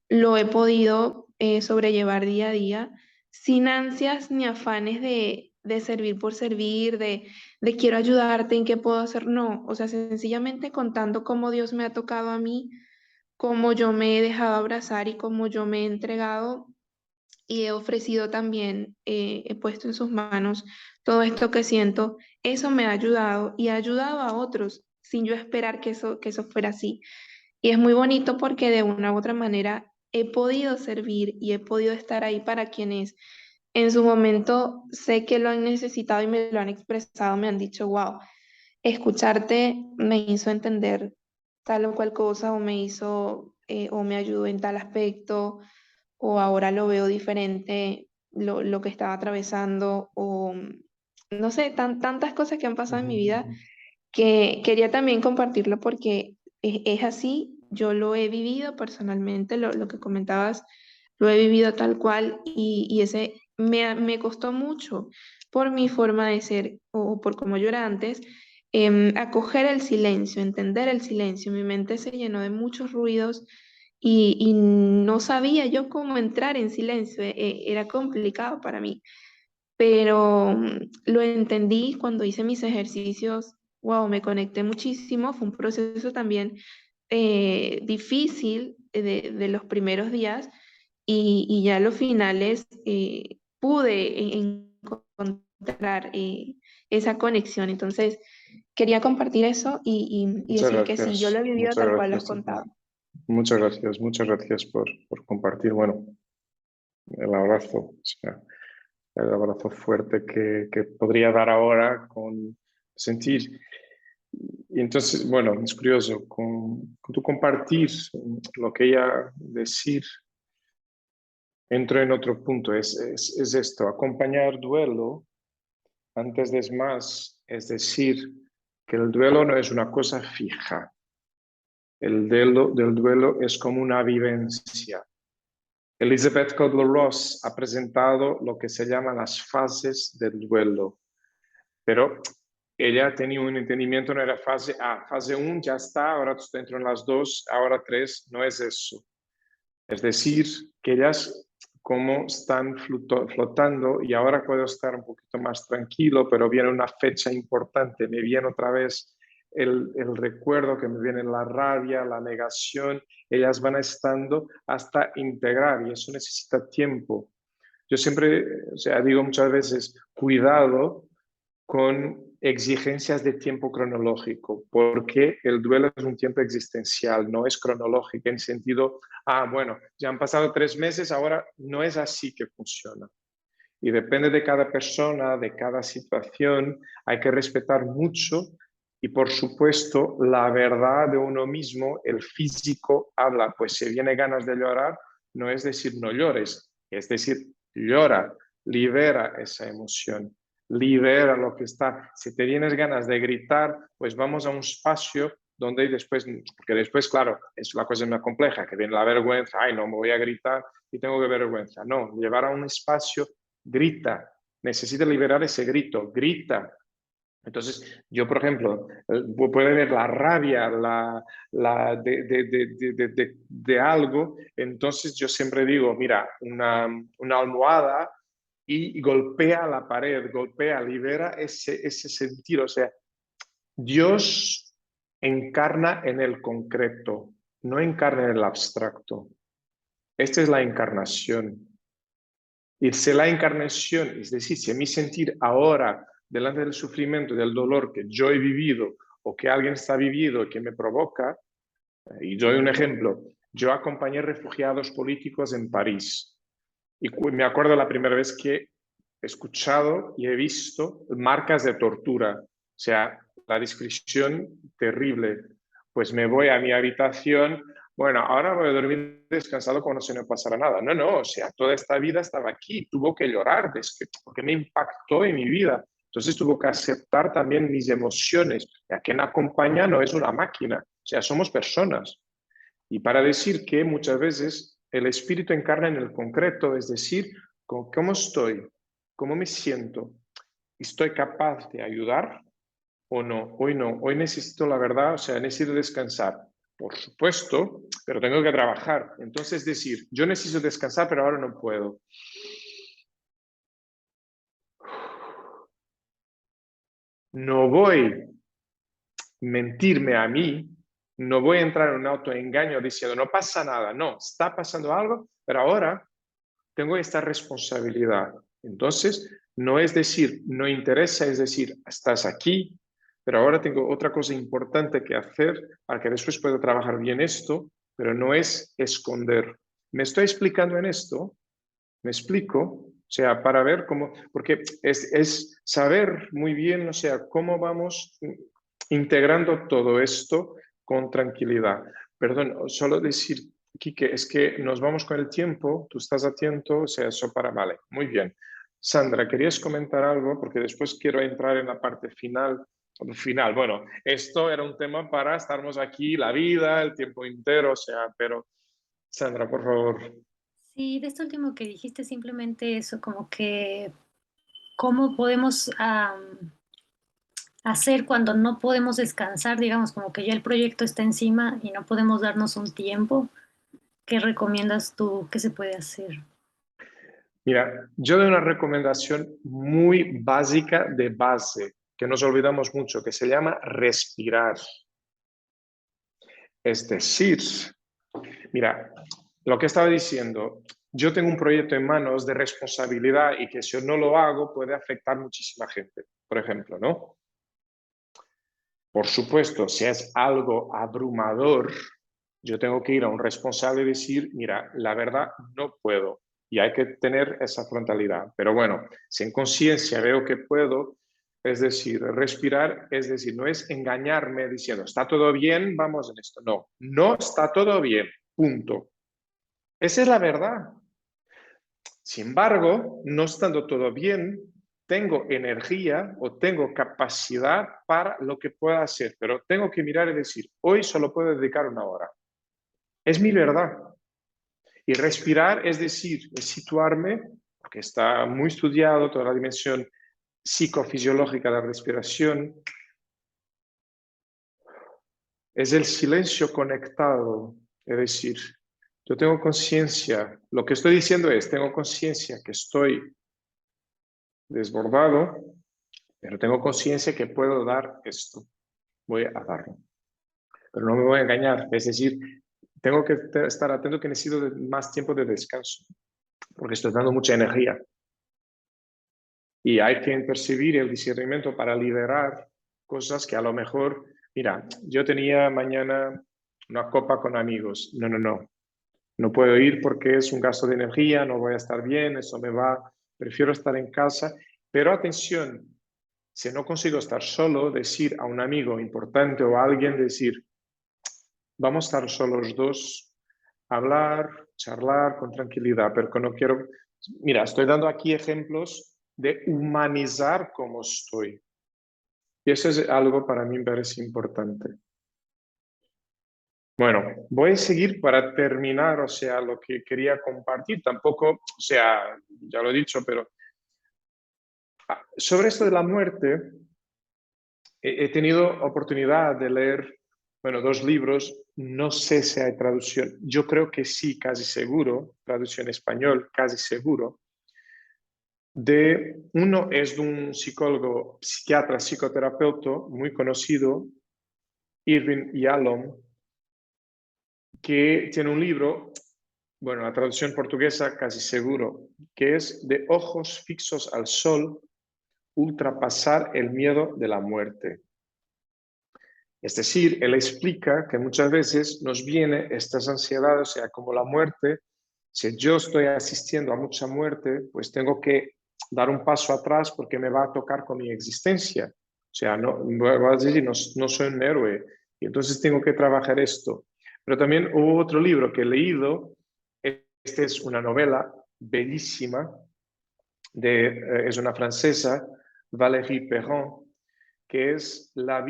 D: lo he podido sobrellevar día a día, sin ansias ni afanes de servir por servir, de quiero ayudarte, en qué puedo hacer. No, o sea, sencillamente contando cómo Dios me ha tocado a mí, cómo yo me he dejado abrazar y cómo yo me he entregado y he ofrecido también, he puesto en sus manos todo esto que siento. Eso me ha ayudado y ha ayudado a otros sin yo esperar que eso fuera así. Y es muy bonito porque de una u otra manera he podido servir y he podido estar ahí para quienes en su momento sé que lo han necesitado y me lo han expresado, me han dicho, wow, escucharte me hizo entender tal o cual cosa, o me hizo, o me ayudó en tal aspecto, o ahora lo veo diferente, lo que estaba atravesando, o no sé, tantas cosas que han pasado en mi vida que quería también compartirlo porque es así, yo lo he vivido personalmente, lo que comentabas, lo he vivido tal cual, y ese me costó mucho por mi forma de ser o por cómo yo era antes, acoger el silencio, entender el silencio. Mi mente se llenó de muchos ruidos y no sabía yo cómo entrar en silencio, era complicado para mí, pero lo entendí cuando hice mis ejercicios. Wow, me conecté muchísimo, fue un proceso también difícil de los primeros días, y ya a los finales pude encontrar esa conexión. Entonces, quería compartir eso y decir que sí, yo lo he vivido
B: Muchas
D: tal cual lo has
B: gracias.
D: contado.
B: Muchas gracias por compartir. Bueno, el abrazo, o sea, el abrazo fuerte que podría dar ahora con sentir. Y entonces, bueno, es curioso, con tu compartir lo que ella decir, entro en otro punto, es esto, acompañar duelo antes de más, es decir, que el duelo no es una cosa fija, del duelo es como una vivencia. Elizabeth Kubler-Ross ha presentado lo que se llaman las fases del duelo, pero ella tenía un entendimiento, no era fase A, fase 1 ya está, ahora estoy dentro en las 2, ahora 3, no es eso. Es decir, que ellas como están flotando y ahora puedo estar un poquito más tranquilo, pero viene una fecha importante, me viene otra vez el recuerdo, que me viene la rabia, la negación, ellas van estando hasta integrar y eso necesita tiempo. Yo siempre, o sea, digo muchas veces, cuidado con exigencias de tiempo cronológico, porque el duelo es un tiempo existencial, no es cronológico en sentido, bueno, ya han pasado 3 meses, ahora no es así que funciona. Y depende de cada persona, de cada situación, hay que respetar mucho y por supuesto la verdad de uno mismo, el físico habla, pues si viene ganas de llorar, no es decir no llores, es decir llora, libera esa emoción, libera lo que está. Si te tienes ganas de gritar, pues vamos a un espacio donde después, porque después, claro, es la cosa más compleja, que viene la vergüenza, ay, no, me voy a gritar y tengo que vergüenza. No, llevar a un espacio, grita, necesita liberar ese grito, grita. Entonces, yo, por ejemplo, puede ver la rabia de algo, entonces yo siempre digo, mira, una almohada y golpea la pared, golpea, libera ese sentido. O sea, Dios encarna en el concreto, no encarna en el abstracto. Esta es la encarnación. Y si la encarnación, es decir, si mi sentir ahora, delante del sufrimiento, del dolor que yo he vivido o que alguien está viviendo y que me provoca, y doy un ejemplo, yo acompañé refugiados políticos en París y me acuerdo la primera vez que he escuchado y he visto marcas de tortura, o sea, la descripción terrible. Pues me voy a mi habitación, bueno, ahora voy a dormir descansado como si no pasara nada. No, no, o sea, toda esta vida estaba aquí, tuvo que llorar porque me impactó en mi vida. Entonces tuvo que aceptar también mis emociones. A quien acompaña no es una máquina, o sea, somos personas. Y para decir que muchas veces el espíritu encarna en el concreto, es decir, cómo estoy, cómo me siento, ¿estoy capaz de ayudar o no? Hoy necesito la verdad, o sea, necesito descansar. Por supuesto, pero tengo que trabajar. Entonces decir, yo necesito descansar, pero ahora no puedo. No voy a mentirme a mí, no voy a entrar en un autoengaño diciendo, no pasa nada, no, está pasando algo, pero ahora tengo esta responsabilidad. Entonces, no es decir, no interesa, es decir, estás aquí, pero ahora tengo otra cosa importante que hacer para que después pueda trabajar bien esto, pero no es esconder. ¿Me estoy explicando en esto? ¿Me explico? O sea, para ver cómo, porque es saber muy bien, o sea, cómo vamos integrando todo esto con tranquilidad. Perdón, solo decir, Quique, es que nos vamos con el tiempo, tú estás atento, o sea, eso para, vale, muy bien. Sandra, ¿querías comentar algo? Porque después quiero entrar en la parte final. Final, bueno, esto era un tema para estarnos aquí la vida, el tiempo entero, o sea, pero Sandra, por favor.
E: Sí, de esto último que dijiste, simplemente eso, como que cómo podemos hacer cuando no podemos descansar, digamos, como que ya el proyecto está encima y no podemos darnos un tiempo. ¿Qué recomiendas tú que se puede hacer?
B: Mira, yo doy una recomendación muy básica de base, que nos olvidamos mucho, que se llama respirar. Es decir, mira, lo que estaba diciendo, yo tengo un proyecto en manos de responsabilidad y que si yo no lo hago puede afectar muchísima gente, por ejemplo, ¿no? Por supuesto, si es algo abrumador, yo tengo que ir a un responsable y decir, mira, la verdad no puedo. Y hay que tener esa frontalidad. Pero bueno, si en conciencia veo que puedo, es decir, respirar, es decir, no es engañarme diciendo, está todo bien, vamos en esto. No, no está todo bien, punto. Esa es la verdad. Sin embargo, no estando todo bien, tengo energía o tengo capacidad para lo que pueda hacer, pero tengo que mirar y decir, hoy solo puedo dedicar una hora. Es mi verdad. Y respirar, es decir, es situarme, porque está muy estudiado toda la dimensión psicofisiológica de la respiración, es el silencio conectado, es decir, yo tengo conciencia, lo que estoy diciendo es, tengo conciencia que estoy desbordado, pero tengo conciencia que puedo dar esto, voy a darlo. Pero no me voy a engañar, es decir, tengo que estar atento que necesito más tiempo de descanso, porque estoy dando mucha energía. Y hay que percibir el discernimiento para liberar cosas que a lo mejor, mira, yo tenía mañana una copa con amigos, no puedo ir porque es un gasto de energía, no voy a estar bien, eso me va, prefiero estar en casa, pero atención, si no consigo estar solo, decir a un amigo importante o a alguien, decir, vamos a estar solos dos, hablar, charlar con tranquilidad, pero que no quiero Mira, estoy dando aquí ejemplos de humanizar cómo estoy. Y eso es algo para mí me parece importante. Bueno, voy a seguir para terminar, o sea, lo que quería compartir. Tampoco, o sea, ya lo he dicho, pero sobre esto de la muerte, he tenido oportunidad de leer, bueno, 2 libros. No sé si hay traducción. Yo creo que sí, casi seguro. Traducción en español, casi seguro. Uno es de un psicólogo, psiquiatra, psicoterapeuta muy conocido, Irving Yalom, que tiene un libro, bueno, la traducción portuguesa casi seguro, que es De ojos fixos al sol, ultrapasar el miedo de la muerte. Es decir, él explica que muchas veces nos viene estas ansiedades, o sea, como la muerte. Si yo estoy asistiendo a mucha muerte, pues tengo que dar un paso atrás porque me va a tocar con mi existencia. O sea, no, voy a decir, no soy un héroe y entonces tengo que trabajar esto. Pero también hubo otro libro que he leído, esta es una novela bellísima, es una francesa, Valérie Perron, que es la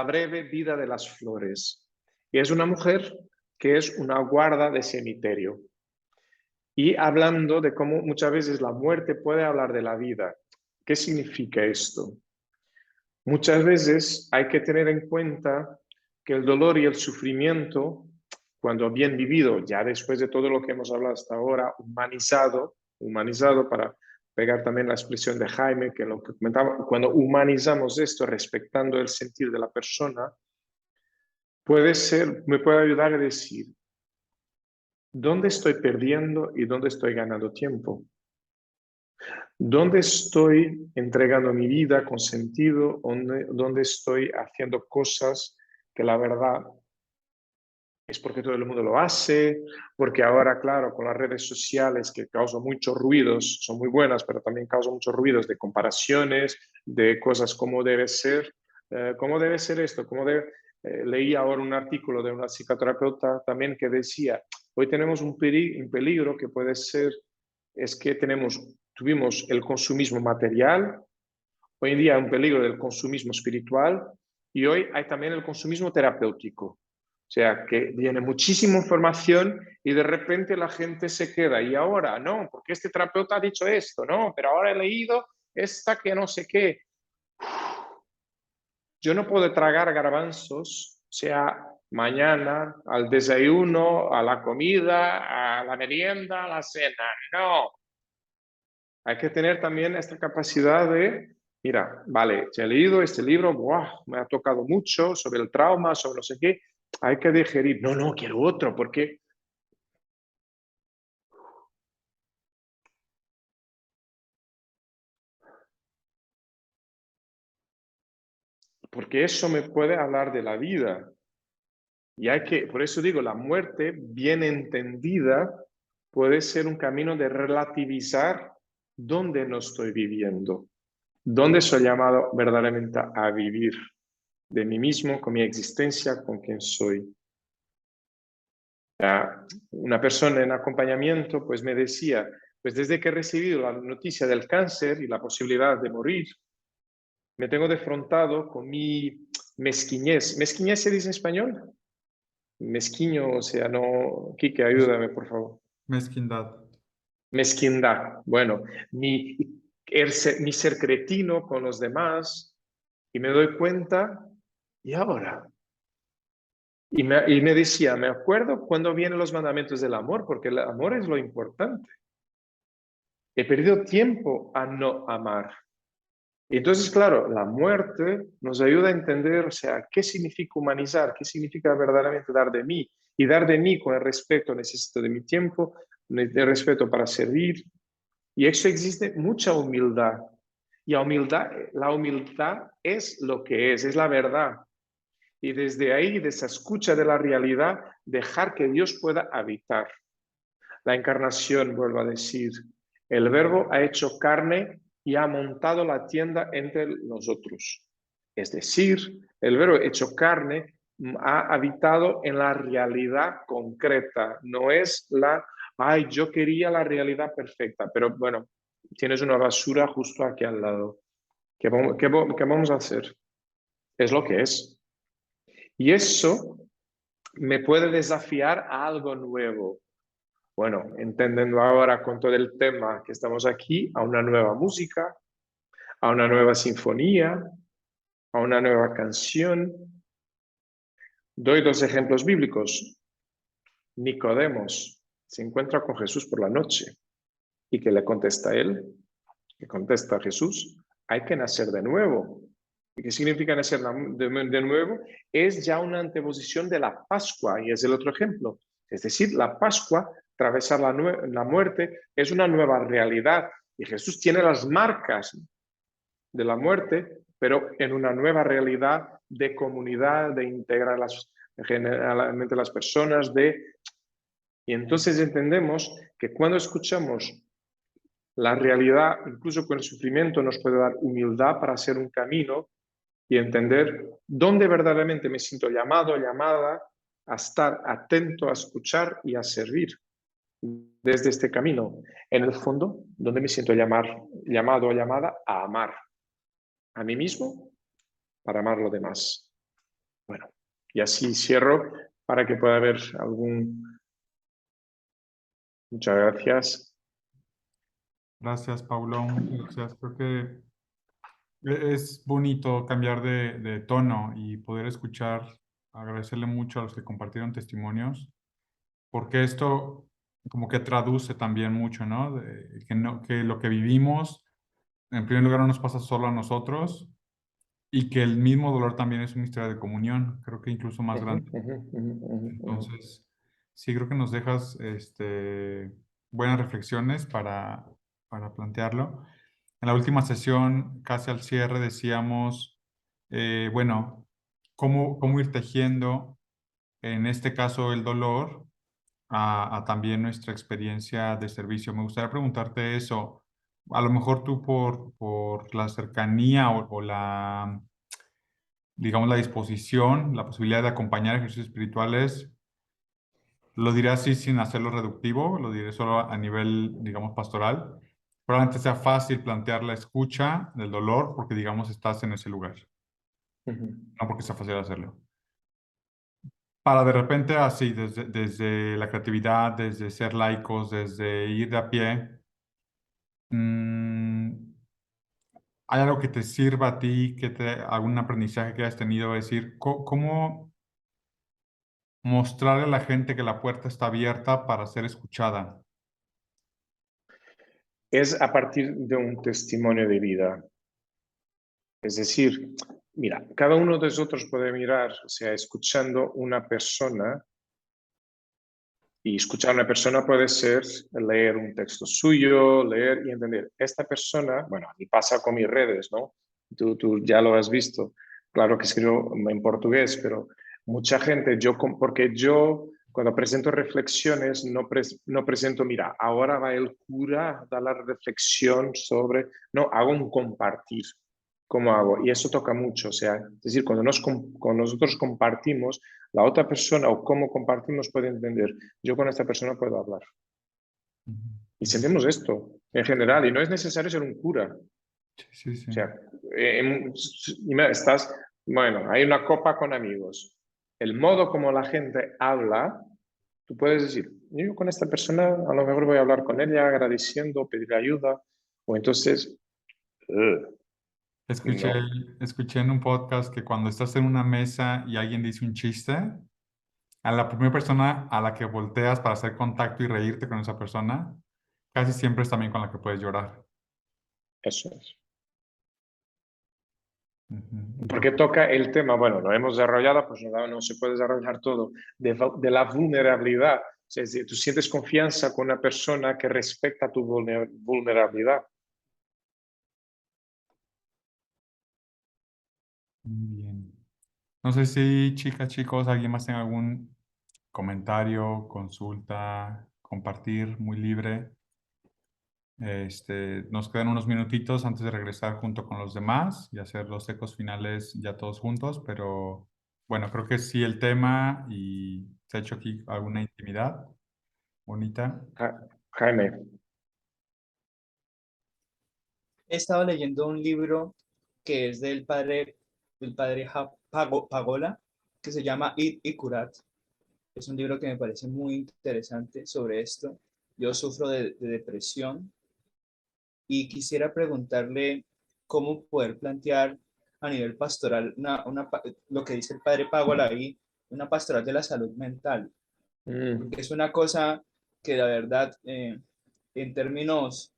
B: breve vida de las flores. Y es una mujer que es una guarda de cementerio. Y hablando de cómo muchas veces la muerte puede hablar de la vida. ¿Qué significa esto? Muchas veces hay que tener en cuenta que el dolor y el sufrimiento, cuando bien vivido, ya después de todo lo que hemos hablado hasta ahora, humanizado para pegar también la expresión de Jaime, que lo que comentaba, cuando humanizamos esto respetando el sentir de la persona, me puede ayudar a decir, ¿dónde estoy perdiendo y dónde estoy ganando tiempo? ¿Dónde estoy entregando mi vida con sentido? ¿Dónde estoy haciendo cosas que la verdad es porque todo el mundo lo hace? Porque ahora, claro, con las redes sociales que causan muchos ruidos, son muy buenas, pero también causan muchos ruidos de comparaciones, de cosas como debe ser esto, leí ahora un artículo de una psicoterapeuta también que decía, hoy tenemos un peligro que puede ser, es que tuvimos el consumismo material, hoy en día hay un peligro del consumismo espiritual y hoy hay también el consumismo terapéutico. O sea, que viene muchísima información y de repente la gente se queda. Y ahora, no, porque este terapeuta ha dicho esto, no, pero ahora he leído esta que no sé qué. Yo no puedo tragar garbanzos, o sea, mañana, al desayuno, a la comida, a la merienda, a la cena. No. Hay que tener también esta capacidad de, mira, vale, ya he leído este libro, ¡buah! Me ha tocado mucho sobre el trauma, sobre no sé qué. Hay que digerir. No, no, quiero otro, porque eso me puede hablar de la vida. Y por eso digo, la muerte bien entendida puede ser un camino de relativizar dónde no estoy viviendo, dónde soy llamado verdaderamente a vivir de mí mismo, con mi existencia, con quien soy. Una persona en acompañamiento pues me decía, pues desde que he recibido la noticia del cáncer y la posibilidad de morir, me tengo defrontado con mi mezquiñez. ¿Mezquiñez se dice en español? Mezquiño, o sea, no... Quique, ayúdame, por favor.
A: Mezquindad.
B: Mezquindad. Bueno, mi ser cretino con los demás, y me doy cuenta, ¿y ahora? Y me decía, me acuerdo cuando vienen los mandamientos del amor, porque el amor es lo importante. He perdido tiempo a no amar. Y entonces, claro, la muerte nos ayuda a entender, o sea, qué significa humanizar, qué significa verdaderamente dar de mí. Y dar de mí con el respeto, necesito de mi tiempo, de respeto para servir. Y eso existe mucha humildad. Y la humildad es lo que es la verdad. Y desde ahí, de esa escucha de la realidad, dejar que Dios pueda habitar. La encarnación, vuelvo a decir, el Verbo ha hecho carne y ha montado la tienda entre nosotros. Es decir, el Verbo hecho carne ha habitado en la realidad concreta, no es ay, yo quería la realidad perfecta, pero bueno, tienes una basura justo aquí al lado. ¿Qué vamos a hacer? Es lo que es. Y eso me puede desafiar a algo nuevo. Bueno, entendiendo ahora con todo el tema que estamos aquí, a una nueva música, a una nueva sinfonía, a una nueva canción. Doy dos ejemplos bíblicos. Nicodemos se encuentra con Jesús por la noche y que le contesta él, que contesta a Jesús, hay que nacer de nuevo. ¿Y qué significa nacer de nuevo? Es ya una anteposición de la Pascua y es el otro ejemplo. Es decir, la Pascua, atravesar la muerte, es una nueva realidad y Jesús tiene las marcas de la muerte, pero en una nueva realidad de comunidad, de integrar generalmente las personas, y entonces entendemos que cuando escuchamos la realidad, incluso con el sufrimiento, nos puede dar humildad para hacer un camino y entender dónde verdaderamente me siento llamado, llamada a estar atento, a escuchar y a servir desde este camino. En el fondo, donde me siento llamado o llamada a amar a mí mismo para amar a los demás. Bueno, y así cierro para que pueda haber algún... Muchas gracias.
A: Gracias, Paulo. Muchas gracias. Creo que es bonito cambiar de tono y poder escuchar, agradecerle mucho a los que compartieron testimonios, porque esto como que traduce también mucho, ¿no? Que lo que vivimos, en primer lugar, no nos pasa solo a nosotros y que el mismo dolor también es una historia de comunión, creo que incluso más grande. Entonces, sí, creo que nos dejas buenas reflexiones para plantearlo. En la última sesión, casi al cierre, decíamos, bueno, cómo ir tejiendo, en este caso, el dolor a también nuestra experiencia de servicio. Me gustaría preguntarte eso. A lo mejor tú por la cercanía o la, digamos, la disposición, la posibilidad de acompañar ejercicios espirituales, lo diré así sin hacerlo reductivo, lo diré solo a nivel, digamos, pastoral. Probablemente sea fácil plantear la escucha del dolor porque, digamos, estás en ese lugar, no porque sea fácil hacerlo. Para de repente así, desde la creatividad, desde ser laicos, desde ir de a pie, ¿hay algo que te sirva a ti, algún aprendizaje que hayas tenido? Es decir, ¿cómo mostrarle a la gente que la puerta está abierta para ser escuchada?
B: Es a partir de un testimonio de vida. Es decir, mira, cada uno de nosotros puede mirar, o sea, escuchando una persona, y escuchar a una persona puede ser leer un texto suyo, leer y entender. Esta persona, bueno, a mí pasa con mis redes, ¿no? Tú ya lo has visto. Claro que escribo en portugués, pero mucha gente, porque yo cuando presento reflexiones no presento, mira, ahora va el cura a dar la reflexión sobre, no, hago un compartir. ¿Cómo hago? Y eso toca mucho, o sea, es decir, cuando nosotros compartimos, la otra persona o cómo compartimos puede entender, yo con esta persona puedo hablar. Y sentimos esto en general, y no es necesario ser un cura.
A: Sí, sí.
B: O sea, bueno, hay una copa con amigos. El modo como la gente habla, tú puedes decir, yo con esta persona a lo mejor voy a hablar con ella agradeciendo, pedir ayuda, o entonces...
A: Escuché,
B: no.
A: escuché en un podcast que cuando estás en una mesa y alguien dice un chiste, a la primera persona a la que volteas para hacer contacto y reírte con esa persona, casi siempre es también con la que puedes llorar.
B: Eso es.
A: Ujú.
B: Porque toca el tema, bueno, lo hemos desarrollado, pues no se puede desarrollar todo, de la vulnerabilidad. O sea, es decir, tú sientes confianza con una persona que respeta tu vulnerabilidad.
A: Muy bien. No sé si, chicas, chicos, alguien más tenga algún comentario, consulta, compartir, muy libre. Nos quedan unos minutitos antes de regresar junto con los demás y hacer los ecos finales ya todos juntos, pero bueno, creo que sí el tema y se ha hecho aquí alguna intimidad. Bonita.
B: Jaime.
C: He estado leyendo un libro que es del padre Pagola, que se llama Id y Curat. Es un libro que me parece muy interesante sobre esto. Yo sufro de depresión y quisiera preguntarle cómo poder plantear a nivel pastoral lo que dice el padre Pagola ahí, una pastoral de la salud mental,
B: Mm,
C: porque es una cosa que la verdad, en términos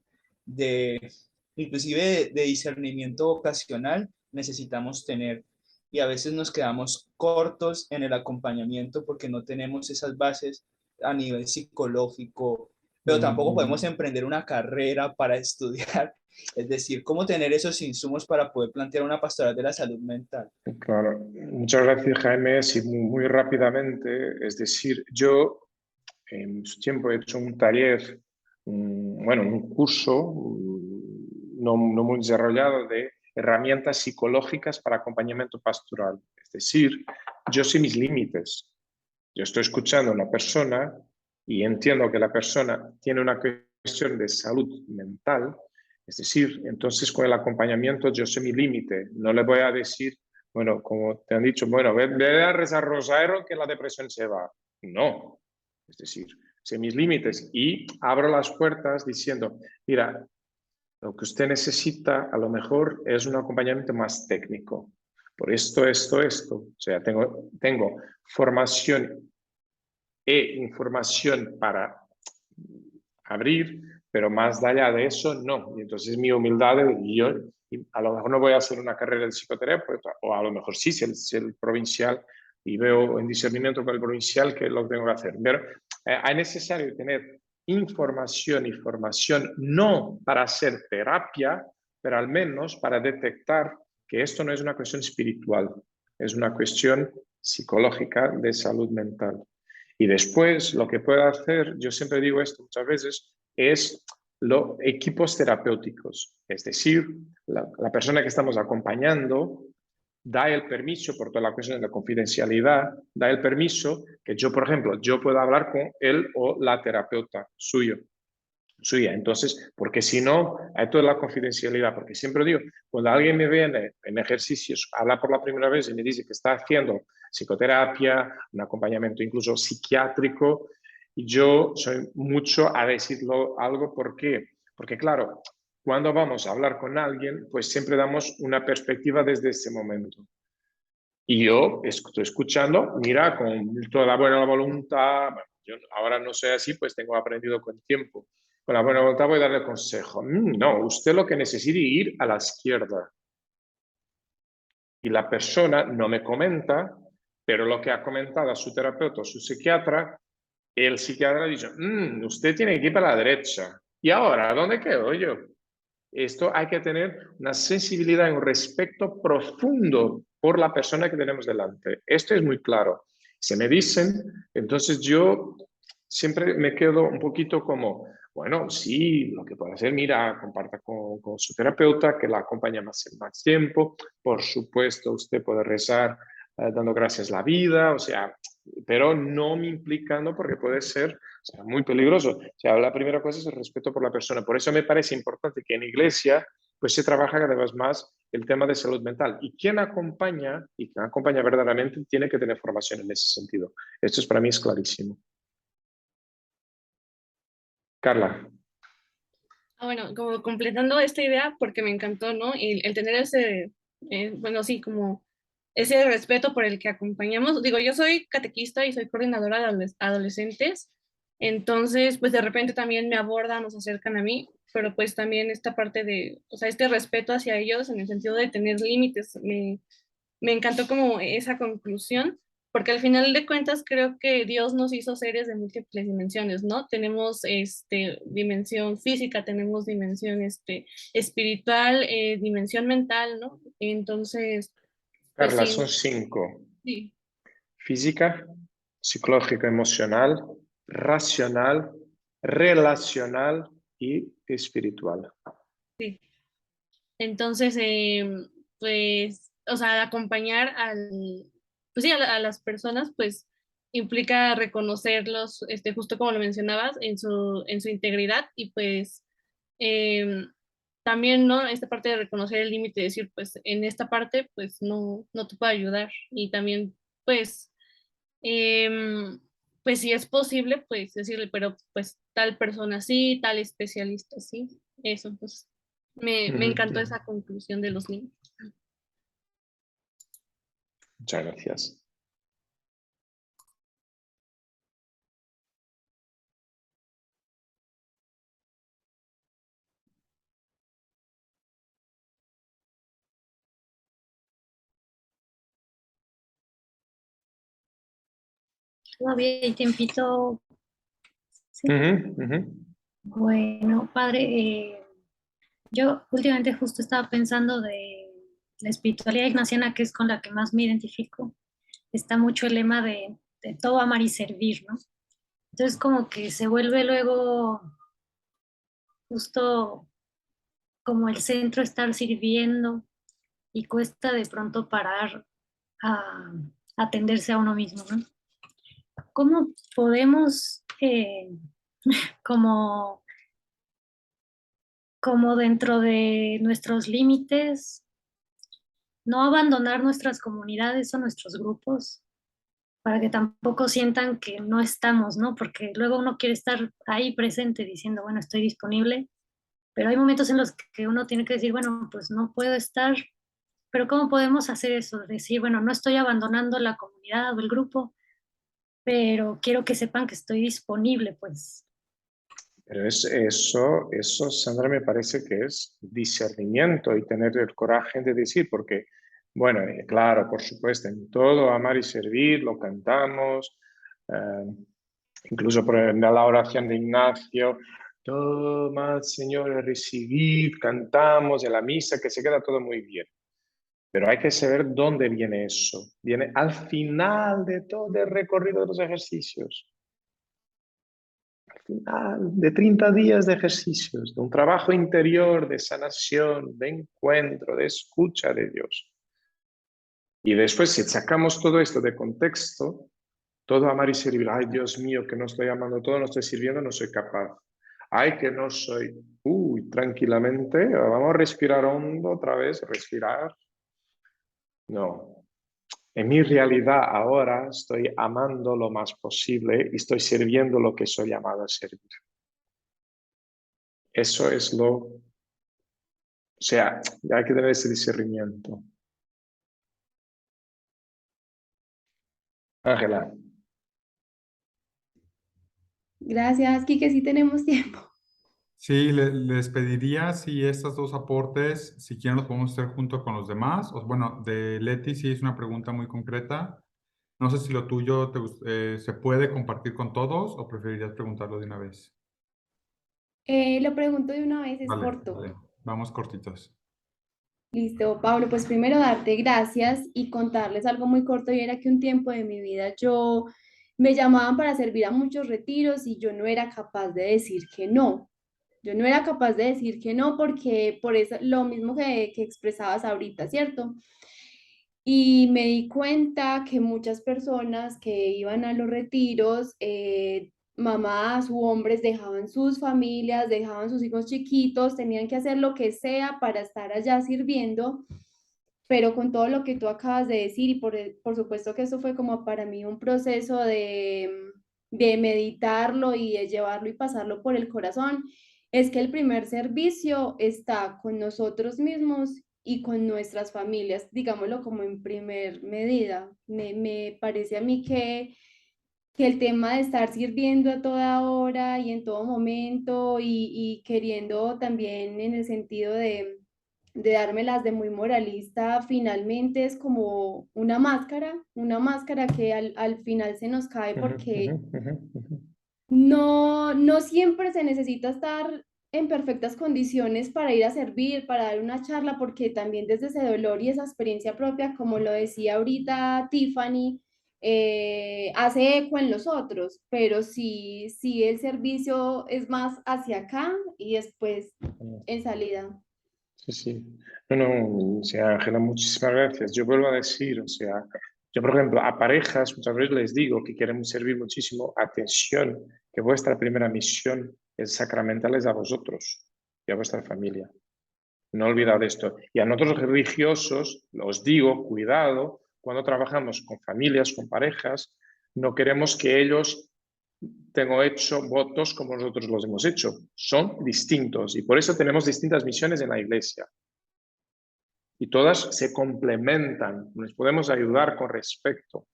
C: de, inclusive de discernimiento vocacional, necesitamos tener. Y a veces nos quedamos cortos en el acompañamiento porque no tenemos esas bases a nivel psicológico, pero tampoco podemos
B: mm,
C: emprender una carrera para estudiar. Es decir, cómo tener esos insumos para poder plantear una pastoral de la salud mental.
B: claro. Muchas gracias, Jaime. Sí, muy rápidamente. Es decir, yo en su tiempo he hecho un taller, bueno, un curso no muy desarrollado de herramientas psicológicas para acompañamiento pastoral. Es decir, yo sé mis límites. Yo estoy escuchando a una persona y entiendo que la persona tiene una cuestión de salud mental. Es decir, entonces con el acompañamiento yo sé mi límite. No le voy a decir, bueno, como te han dicho, bueno, ve a rezar rosario que la depresión se va. No. Es decir, sé mis límites y abro las puertas diciendo, mira, lo que usted necesita a lo mejor es un acompañamiento más técnico. Por esto. O sea, tengo formación e información para abrir, pero más allá de eso, no. Y entonces mi humildad, y yo a lo mejor no voy a hacer una carrera de psicoterapeuta, o a lo mejor sí, si el provincial, y veo en discernimiento con el provincial que lo tengo que hacer. Pero es necesario tener información y formación, no para hacer terapia, pero al menos para detectar que esto no es una cuestión espiritual, es una cuestión psicológica de salud mental. Y después lo que puedo hacer, yo siempre digo esto muchas veces, es los equipos terapéuticos. Es decir, la persona que estamos acompañando da el permiso, por toda la cuestión de la confidencialidad, da el permiso que yo, por ejemplo, yo pueda hablar con él o la terapeuta suya. Entonces, porque si no, hay toda la confidencialidad, porque siempre digo, cuando alguien me ve en ejercicios, habla por la primera vez y me dice que está haciendo psicoterapia, un acompañamiento incluso psiquiátrico, y yo soy mucho a decirlo algo, ¿por qué? Porque claro, cuando vamos a hablar con alguien, pues siempre damos una perspectiva desde ese momento. Y yo estoy escuchando, mira, con toda la buena voluntad, bueno, yo ahora no soy así, pues tengo aprendido con el tiempo. Con la buena voluntad voy a darle consejo. No, usted lo que necesita es ir a la izquierda. Y la persona no me comenta, pero lo que ha comentado a su terapeuta o su psiquiatra, el psiquiatra dice, usted tiene que ir para la derecha. ¿Y ahora dónde quedo yo? Esto hay que tener una sensibilidad y un respeto profundo por la persona que tenemos delante. Esto es muy claro. Se me dicen, entonces yo siempre me quedo un poquito como, bueno, sí, lo que puede hacer, mira, comparta con su terapeuta, que la acompaña más tiempo. Por supuesto, usted puede rezar dando gracias a la vida, o sea, pero no me implicando porque puede ser, o sea, muy peligroso. O sea, la primera cosa es el respeto por la persona. Por eso me parece importante que en iglesia pues se trabaja cada vez más el tema de salud mental. Y quien acompaña, verdaderamente, tiene que tener formación en ese sentido. Esto es, para mí es clarísimo. Carla.
F: Bueno, como completando esta idea, porque me encantó, ¿no? El tener ese, bueno, sí, como ese respeto por el que acompañamos. Digo, yo soy catequista y soy coordinadora de adolescentes, entonces, pues de repente también me abordan, nos acercan a mí, pero pues también esta parte de, o sea, este respeto hacia ellos en el sentido de tener límites. Me encantó como esa conclusión, porque al final de cuentas creo que Dios nos hizo seres de múltiples dimensiones, ¿no? Tenemos dimensión física, tenemos dimensión espiritual, dimensión mental, ¿no? Entonces, pues
B: Carla, son
F: sí,
B: 5.
F: sí,
B: Física, psicológica, emocional, racional, relacional y espiritual.
F: sí. Entonces, pues, o sea, acompañar pues sí, a las personas, pues implica reconocerlos, justo como lo mencionabas, en su integridad y pues también, ¿no? Esta parte de reconocer el límite y decir, pues en esta parte, pues no te puedo ayudar. Y también, pues, pues si es posible, pues decirle, pero pues tal persona sí, tal especialista sí. Eso, pues me encantó esa conclusión de los límites.
B: Muchas gracias.
E: Todavía hay tiempito. Sí. Bueno, padre, yo últimamente justo estaba pensando de la espiritualidad ignaciana, que es con la que más me identifico. Está mucho el lema de todo amar y servir, ¿no? Entonces como que se vuelve luego justo como el centro estar sirviendo y cuesta de pronto parar a atenderse a uno mismo, ¿no? ¿Cómo podemos como, como dentro de nuestros límites no abandonar nuestras comunidades o nuestros grupos para que tampoco sientan que no estamos, ¿no? Porque luego uno quiere estar ahí presente diciendo, bueno, estoy disponible, pero hay momentos en los que uno tiene que decir, bueno, pues no puedo estar, pero ¿cómo podemos hacer eso? Decir, bueno, no estoy abandonando la comunidad o el grupo, pero quiero que sepan que estoy disponible, pues.
B: Pero eso, Sandra, me parece que es discernimiento y tener el coraje de decir, porque, bueno, claro, por supuesto, en todo amar y servir, lo cantamos, incluso en la oración de Ignacio, toma, Señor, recibid, cantamos en la misa, que se queda todo muy bien. Pero hay que saber dónde viene eso. Viene al final de todo el recorrido de los ejercicios. Al final de 30 días de ejercicios, de un trabajo interior, de sanación, de encuentro, de escucha de Dios. Y después, si sacamos todo esto de contexto, todo amar y servir, ay Dios mío, que no estoy amando todo, no estoy sirviendo, no soy capaz. Ay, que no soy, tranquilamente, vamos a respirar hondo otra vez, respirar. No, en mi realidad ahora estoy amando lo más posible y estoy sirviendo lo que soy llamado a servir. Eso es o sea, hay que tener ese discernimiento. Ángela.
D: Gracias, Quique, sí tenemos tiempo.
A: Sí, les pediría si estos dos aportes, si quieren los podemos hacer junto con los demás. O, bueno, de Leti sí es una pregunta muy concreta. No sé si lo tuyo se puede compartir con todos o preferirías preguntarlo de una vez.
D: Lo pregunto de una vez, es
A: Vale,
D: corto.
A: vale. Vamos cortitos.
D: Listo, Pablo, pues primero darte gracias y contarles algo muy corto y era que un tiempo de mi vida yo me llamaban para servir a muchos retiros y yo no era capaz de decir que no. Yo no era capaz de decir que no porque por eso lo mismo que expresabas ahorita, ¿cierto? Y me di cuenta que muchas personas que iban a los retiros, mamás u hombres dejaban sus familias, dejaban sus hijos chiquitos, tenían que hacer lo que sea para estar allá sirviendo, pero con todo lo que tú acabas de decir, y por supuesto que eso fue como para mí un proceso de meditarlo y de llevarlo y pasarlo por el corazón, es que el primer servicio está con nosotros mismos y con nuestras familias, digámoslo como en primer medida. Me parece a mí que el tema de estar sirviendo a toda hora y en todo momento y queriendo también en el sentido de dármelas de muy moralista, finalmente es como una máscara que al final se nos cae porque no siempre se necesita estar en perfectas condiciones para ir a servir, para dar una charla, porque también desde ese dolor y esa experiencia propia, como lo decía ahorita Tiffany, hace eco en los otros, pero sí el servicio es más hacia acá y después en salida.
B: Sí, sí. No, o sea, Ángela, muchísimas gracias. Yo vuelvo a decir, o sea, Yo, por ejemplo, a parejas muchas veces les digo que queremos servir muchísimo. Atención, que vuestra primera misión es sacramentarles a vosotros y a vuestra familia. No olvidad esto. Y a nosotros religiosos, os digo, cuidado, cuando trabajamos con familias, con parejas, no queremos que ellos tengan hecho votos como nosotros los hemos hecho. Son distintos y por eso tenemos distintas misiones en la iglesia. Y todas se complementan, nos podemos ayudar con respecto.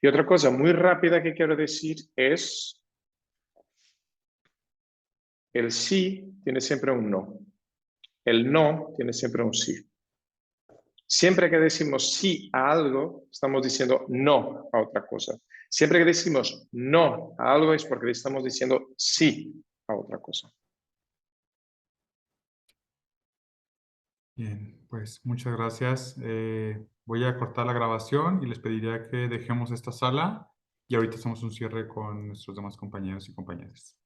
B: Y otra cosa muy rápida que quiero decir es, el sí tiene siempre un no. El no tiene siempre un sí. Siempre que decimos sí a algo, estamos diciendo no a otra cosa. Siempre que decimos no a algo es porque estamos diciendo sí a otra cosa.
A: Bien, pues muchas gracias. Voy a cortar la grabación y les pediría que dejemos esta sala y ahorita hacemos un cierre con nuestros demás compañeros y compañeras.